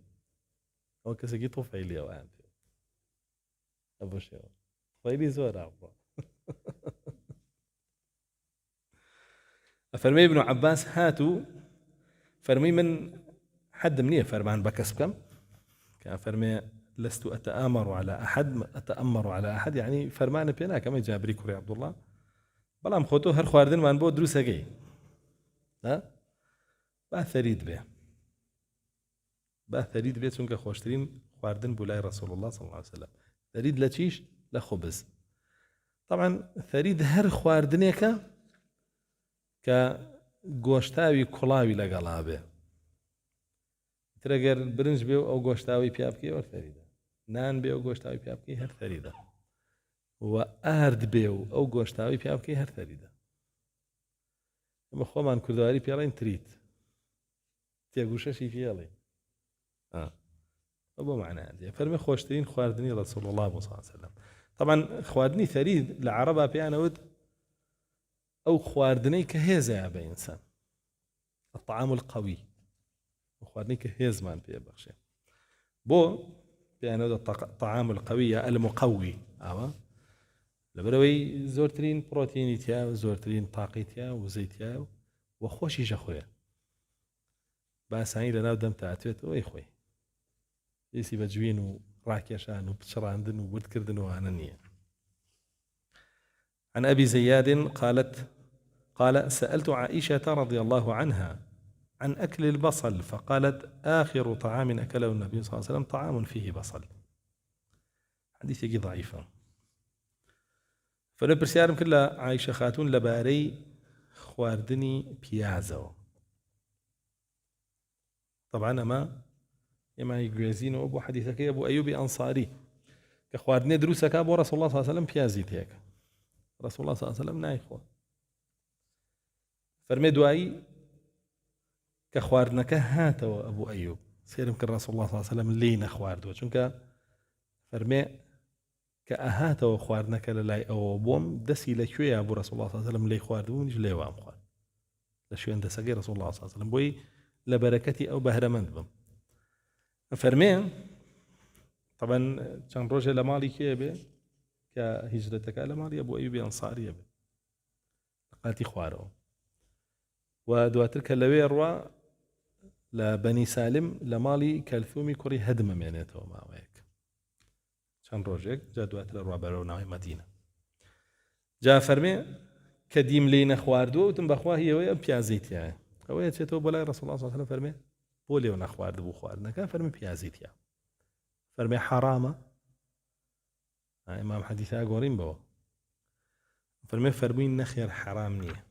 ئەوە کەسێکی توفەیلیەوەیان پێ ئەوە شێوە توفەیلی زۆر ئاوڕۆ أفرمي ابن عباس هاتوا فرمي من حد منية فرمان بكسبكم كأفرمي لست أتآمر على أحد يعني فرمان بينا كما جابري كوري عبد الله بلام خوتو هر خواردن وان بو دروسة جاي ها ثريد به چونکە خۆشترین خواردن بوو لای رسول الله صلى الله عليه وسلم ثريد لە چیش لە خۆبز طبعا ثريد هەر خواردنێکە کە گۆشتاوی کوڵاوی لەگەڵا بێ ترەگەر برنج بێ و ئەو گۆشتاوی پیا بکەی وەر ثەریدە نان بێ و گۆشتاوی پیا بکەی هەر ثەریدە و ئارد بێ و ئەو گۆشتاوی پیا بکەی هەر ثەریدە ئەمە خۆمان کوردەواری پێڵێن تریت تێگوشەشی پێڵێ بۆ معنایان دێ فەرمێ خۆشترین خواردنی رسول الله صلى الله عليه وسلم طبعا خواردنی ثەرید لە عەرەبا پێیانەوت ئەو خواردنەی کە هێزەیە بە ئینسان الطعام القوي خواردنی کە هێزمان پێ بەخشێ بۆ پێیانەوت الطعام القوي المقوي ئاوە لەبەرەوەی زۆرترین پرۆتینی تیا و زۆرترین تاقی تیا و وزەی تیا و خۆشیشە خۆیە باسانی لەناو دەم تاتوێت ئەوەی خۆی ئیسی بە جوین و ڕاکێشان و پچڕاندن و وردکردن وانە نییە. عن أبي زياد قال سألت عائشة رضي الله عنها عن أكل البصل فقالت آخر طعام أكله النبي صلى الله عليه وسلم طعام فيه بصل. حديث يجي ضعيفا. فنبرسيارم كلا عائشة خاتون لباري خواردني بيازو. طبعا إما يجوزين أبو حديثك أبو أيوب أنصاري كخواردني دروسك أبو رسول الله صلى الله عليه وسلم بيازيت هيك رسول الله صلى الله عليه وسلم نايخوا فرمي دوائي كخواردنك هاتوا أبو أيوب سيرم كالرسول الله صلى الله عليه وسلم لينا خواردوا چونك فرمي كأهاتوا خواردنك للاي أو بوم دسي لشوية أبو رسول الله صلى الله عليه وسلم لي خواردوا ونج لي وام خوارد لشوية دسقي رسول الله صلى الله عليه وسلم بوي لبركتي أو بهرمند بم فرمي طبعا كان رجل لمالي كيبه كهجرتك لمالي أبو أيوب أنصاري به قالتي خواره ودواترك اللوي الروا لبني سالم لمالي كالثومي كوري هدم مينيته ما ويك كان رجل جا دواتر الروا بروناوي مدينة جا فرمي كديم لينا خواردو وتم بخوا هي ويا بيازيت يعني هو تشتو بلا رسول الله صلى الله عليه وسلم فرمي بولي ونا خوارد بو خواردنا كان فرمي بيازيت يعني فرمي حرامه امام حديثا غورين بو فرمي فرمين نخير حرام نيه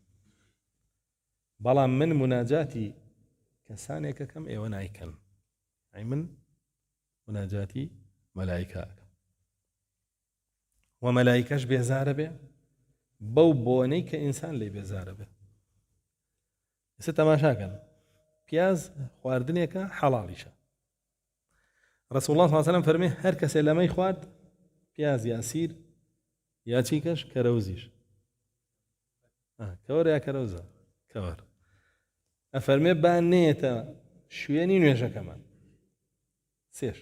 بلا من مناجاتي كسانك كم اي ونايكن اي من مناجاتي ملائكه وملائكش بيزار به بەو بۆنەی کە ئینسان لێ بێزارە بێ. ئێستا تەماشاکەن پیاز خواردنێکە حەڵاڵیشە. ڕەسوڵ الله صلی الله علیه و سلم فەرمێ هەر کەسێ لەمەی خوارد پیاز یا سیر یا چیکەش کەرەوزیش کەوەر یا کەرەوزە کەوەر ئەفەرمێ با نێتە شوێنی نوێژەکەمان سێش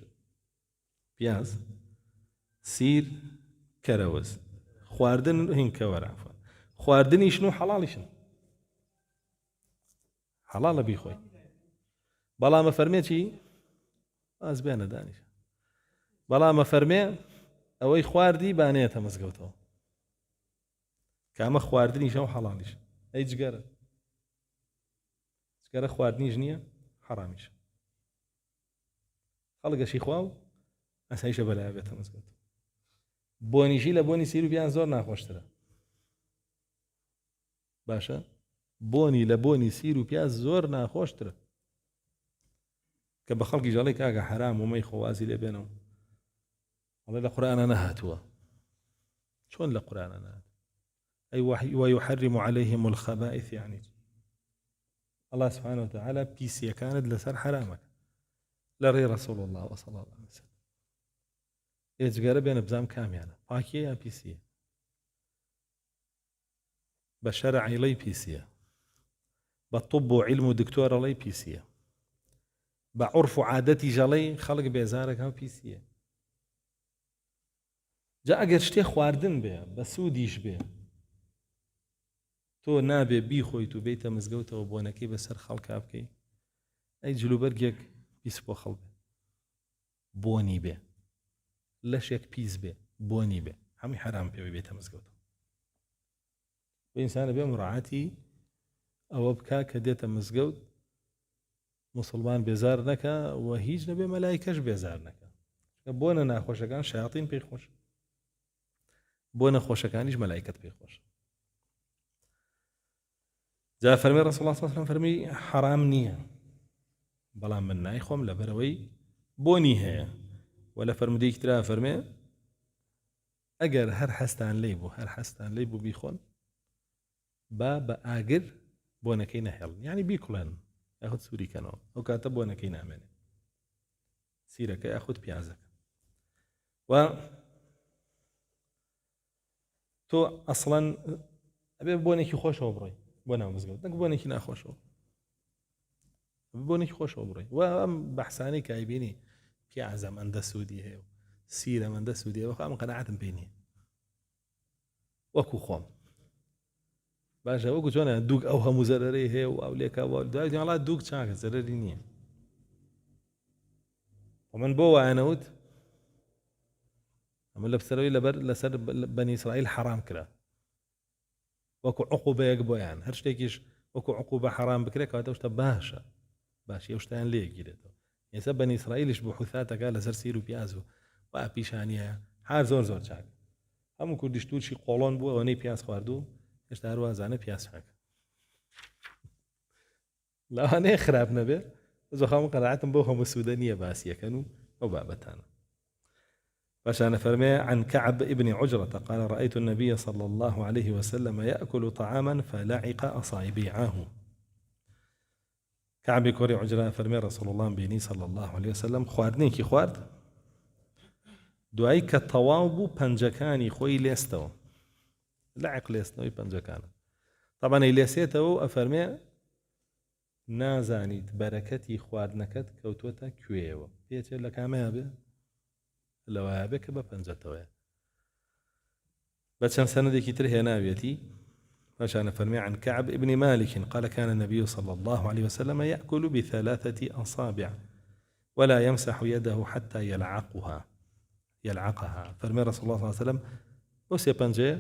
پیاز سیر کەرەوز خواردن هین کەوەرە خواردنیشن و حەڵاڵیشن حەڵاڵە بیخۆی بەڵام ئەفەرمێ چی باز بێنە دانیشە بەڵام ئەفەرمێ ئەوەی خواردی بانێتە مزگەوتەوە کامە خواردنیشە و حەڵاڵیش ئەی جگەرە جگەرە خواردنیش نییە حەڕامیشە خەڵگەشی خوا و ئەسایشە بەلای بێتە مزگەوت بۆنیشی لە بۆنی سیر و پیان زۆر ناخۆشترە باشە بۆنی لە بۆنی سیر و پیاز زۆر ناخۆشترە کە بە خەڵکی ژەڵی کاگە حرام و مەی خۆوازی لێ بێنەوە والله لە قورئانە نەهاتووە چۆن لە قورئانە نەهات أي ويحرم عليهم الخبائث يعني الله سبحانه وتعالى بيسيا كانت لسر حرامك لري رسول الله صلى الله عليه وسلم يجقر بين بزام كاميانا باكي يا بيسيا بشرع لي بيسيا بالطب وعلم دكتور لي بيسيا بعرف عادتي جلي خلق بيزارك هم بيسيا جاء اگر شتي خواردن بيه بسوديش بيه تۆ نابێ بیخۆیت و بێتە مزگەوتەوە بۆنەکەی بەسەر خەڵکا بکەی ئەی جلوبەرگێک پیس بۆ خەڵ بێ بۆنی بێ لەشێک پیس بێ بۆنی بێ هەمووی حرام پێوەی بێتە مزگەوتەوە بۆ ئینسانە بێ مڕاعاتی ئەوە بکا کە دێتە مزگەوت موسڵمان بێزار نەکە و هیچ نەبێ مەلایکەش بێزار نەکە بۆنە ناخۆشەکان شایاطین پێی خۆش بۆنە خۆشەکانیش مەلایکەت پێی خۆش جاء فرمي رسول الله صلى الله عليه وسلم فرمي حرام نية بلا من نايخوم لبروي بوني هي ولا فرمدي كترا فرمي اگر هر حستان ليبو بيخون باب اگر بونكي نهل يعني بيكلن ياخذ سوري كانوا او كاتب بونكي نامن سيرك ياخذ بيازك و تو اصلا ابي بونكي خوش وبري بۆ مزگەوت نەک بۆنێکی ناخۆشەوە بۆنێکی خۆشەوە بڕی و ئەم بەحسانەی کە ئەیبینی پیازەم ئەندە سوودی هەیە و سیرەم ئەندە سوودی هەیە ئەم قەناعەتم پێ نییە وەکو خۆم باشە وەکو چۆنە دووک ئەو هەموو زەرەرەی هەیە و ئەو لێکا دوای وڵات دووک چاکە زەرەری نییە ومن بۆ وایەنەوت ئەمە لە بسەرەوەی لەسەر بەنی ئیسرائیل حرام کرا وەکو عقوبەیەک بۆیان هەر شتێکیش وەکو عقوبە حرام بکرێت کەواتە شتە باشە باش ئەو شتیان لێگیرێتەوە ئێستا بەنی ئیسرائیلیش بۆ حوثاتەکە لەسەر سیر و پیاز و وا پیشانیە هەر زۆر چاک هەموو کوردیش تووشی قۆڵۆن بوو ئەوەنەی پیاز خواردو هێشتا هەروازانە پیاز چاکە لەوانەیە خراپ نەبێت زۆخەم قەناعەتم بۆ هەموو سوودە نییە باسیەکەن و ئەو بابەتانە فشان فرمي عن كعب ابن عجرة قال رأيت النبي صلى الله عليه وسلم يأكل طعاما فلعق أصابعه كعب كوري عجرة فرمي رسول الله بيني صلى الله عليه وسلم خواردني كي خوارد دوای کە تەواو بوو پەنجەکانی خۆی لێستەوە لەعق لێستنەوەی پەنجەکانە طبعا لێسێتەوە و ئەفەرمێ نازانیت بەرەکەتی خواردنەکەت کەوتووەتە کوێیەوە پێچێت لە کامەیە بێ لەوایە بێ کە بە پەنجەتەوەیە بە چەند سەنەدێکی تر هێناوێتی فشان فرمي عن كعب ابن مالك قال كان النبي صلى الله عليه وسلم يأكل بثلاثة أصابع ولا يمسح يده حتى يلعقها فرمي رسول الله صلى الله عليه وسلم بس يبنجي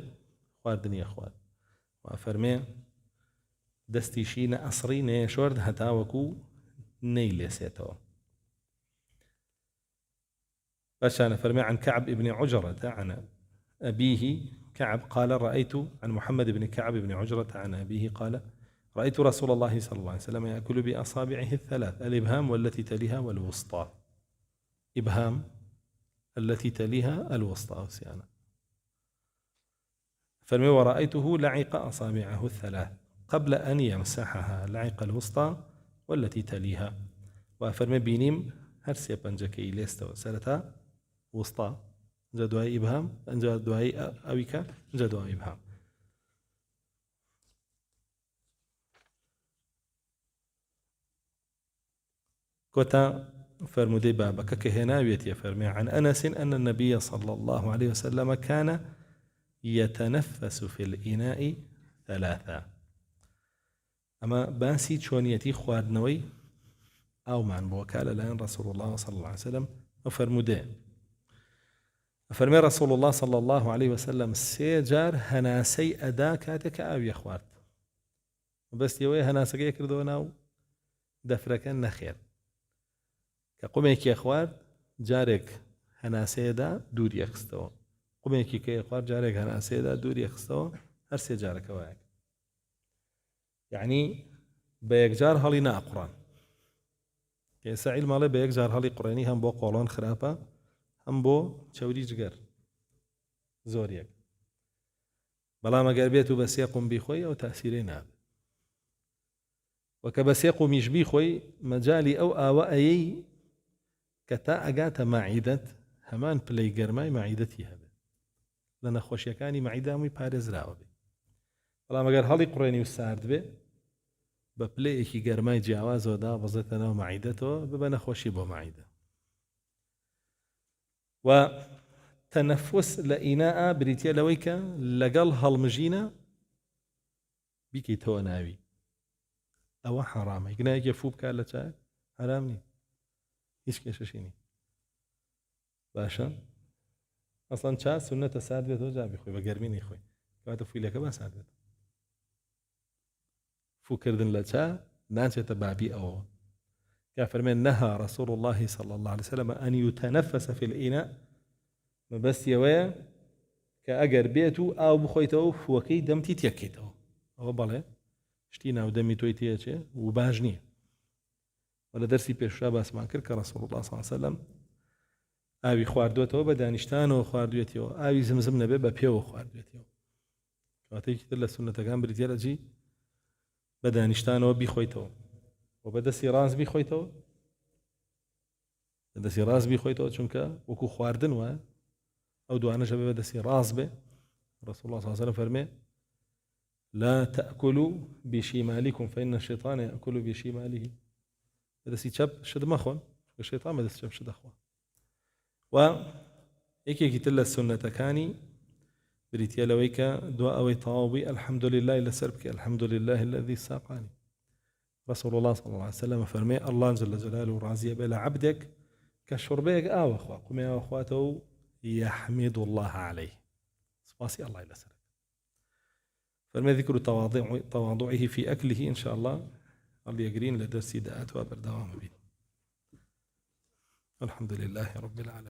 خواردني أخوات وفرمي دستيشين أصرين شورد هتاوكو نيل سيتو فشان فرمي عن كعب ابن عجرة عن أبيه كعب قال رأيت عن محمد بن كعب بن عجرة عن أبيه قال رأيت رسول الله صلى الله عليه وسلم يأكل بأصابعه الثلاث الإبهام والتي تليها والوسطى إبهام التي تليها الوسطى وسيانا فرمي ورأيته لعق أصابعه الثلاث قبل أن يمسحها، لعق الوسطى والتي تليها. وفرمي بينيم هرسي بنجكي ليستو سرتا وسطى جدواي إبهام جدواي أويكا جدواي إبهام. كوتا فرمودي بابك كهنا بيتي فرمي عن أنس أن النبي صلى الله عليه وسلم كان يتنفس في الإناء ثلاثا. أما باسي چونيتي خواردنوي أو من بوكال لأن رسول الله صلى الله عليه وسلم فرمودي فرمي رسول الله صلى الله عليه وسلم سيجار هناسي أدا كاتك أو يخوارد بس يوي هناسك يكردوناو دفركن نخير كقوميكي خوارد جارك هناسي دا دور يخستو قوميكي كي خوارد جارك هناسي دا دور يخستو هرسي جارك وايك يعني بيك جار هالي نا قرآن كيسا علم الله بيك جار هالي قرآني هم بو قولان خرابة هم بو چوري جگر زوريك بلا ما قربيتو بس يقوم بيخوي أو تأثيرين هذا وكبس يقوم يشبي خوي مجالي أو آوائي كتا أقات معيدة همان بلي قرماي معيدتي هذا لأن خوش يكاني معيدة مي بارز راوبي بلا ما قال هالي قرآني والسارد بي ببلي إكي قرماي جاواز ودا وزتنا ومعيدته ببنا خوشي بو معيدة. وتنفس لإناء بريتيا لويكا لقل هالمجينة بيكي توناوي أو حرامي قلنا يجي فوب كالا تاك حرامني إيش كيششيني باشا أصلا شا سنة ساد بيتو جابي خوي بقرميني خوي كواتو في لك ما ساد بيتو فو كردن لتا نانشة بابي أو كافر من نهى رسول الله صلى الله عليه وسلم أن يتنفس في الإناء بس يويا كأجر بيتو أو بخويتو فوكي دمتي تيكيتو أو بالله شتينا ودمي تويتيتش وباجني ولا درسي بيشرا باسمان كرك رسول الله صلى الله عليه وسلم أبي خواردوتو بدانشتانو خواردوتيو أبي زمزم نبي ببيو خواردوتيو كاتيك تلا سنة كان بريتيال جي بدانشتانو بيخويتو وبدسي راس بيخويتو بدسي راس بيخويتو چونكا وكو خواردن و أو دوانا شبه بدسي راس به رسول الله صلى الله عليه وسلم فرمي لا تأكلوا بشمالكم فإن الشيطان يأكل بشماله بدسي شب شد مخون الشيطان بدسي شب شد أخوان و إيكي كتلا السنة كاني بريتيا لويكا دعاء ويطاوبي الحمد لله إلا سربك الحمد لله الذي ساقاني رسول الله صلى الله عليه وسلم فرمي الله جل جلاله راضي بلا عبدك كشربيك أخوة قمي أخواته يحمد الله عليه سباسي الله إلا سرب فرمي ذكر تواضعه في أكله إن شاء الله اللي يقرين لدرسي دعات وابر دوام بي الحمد لله رب العالمين.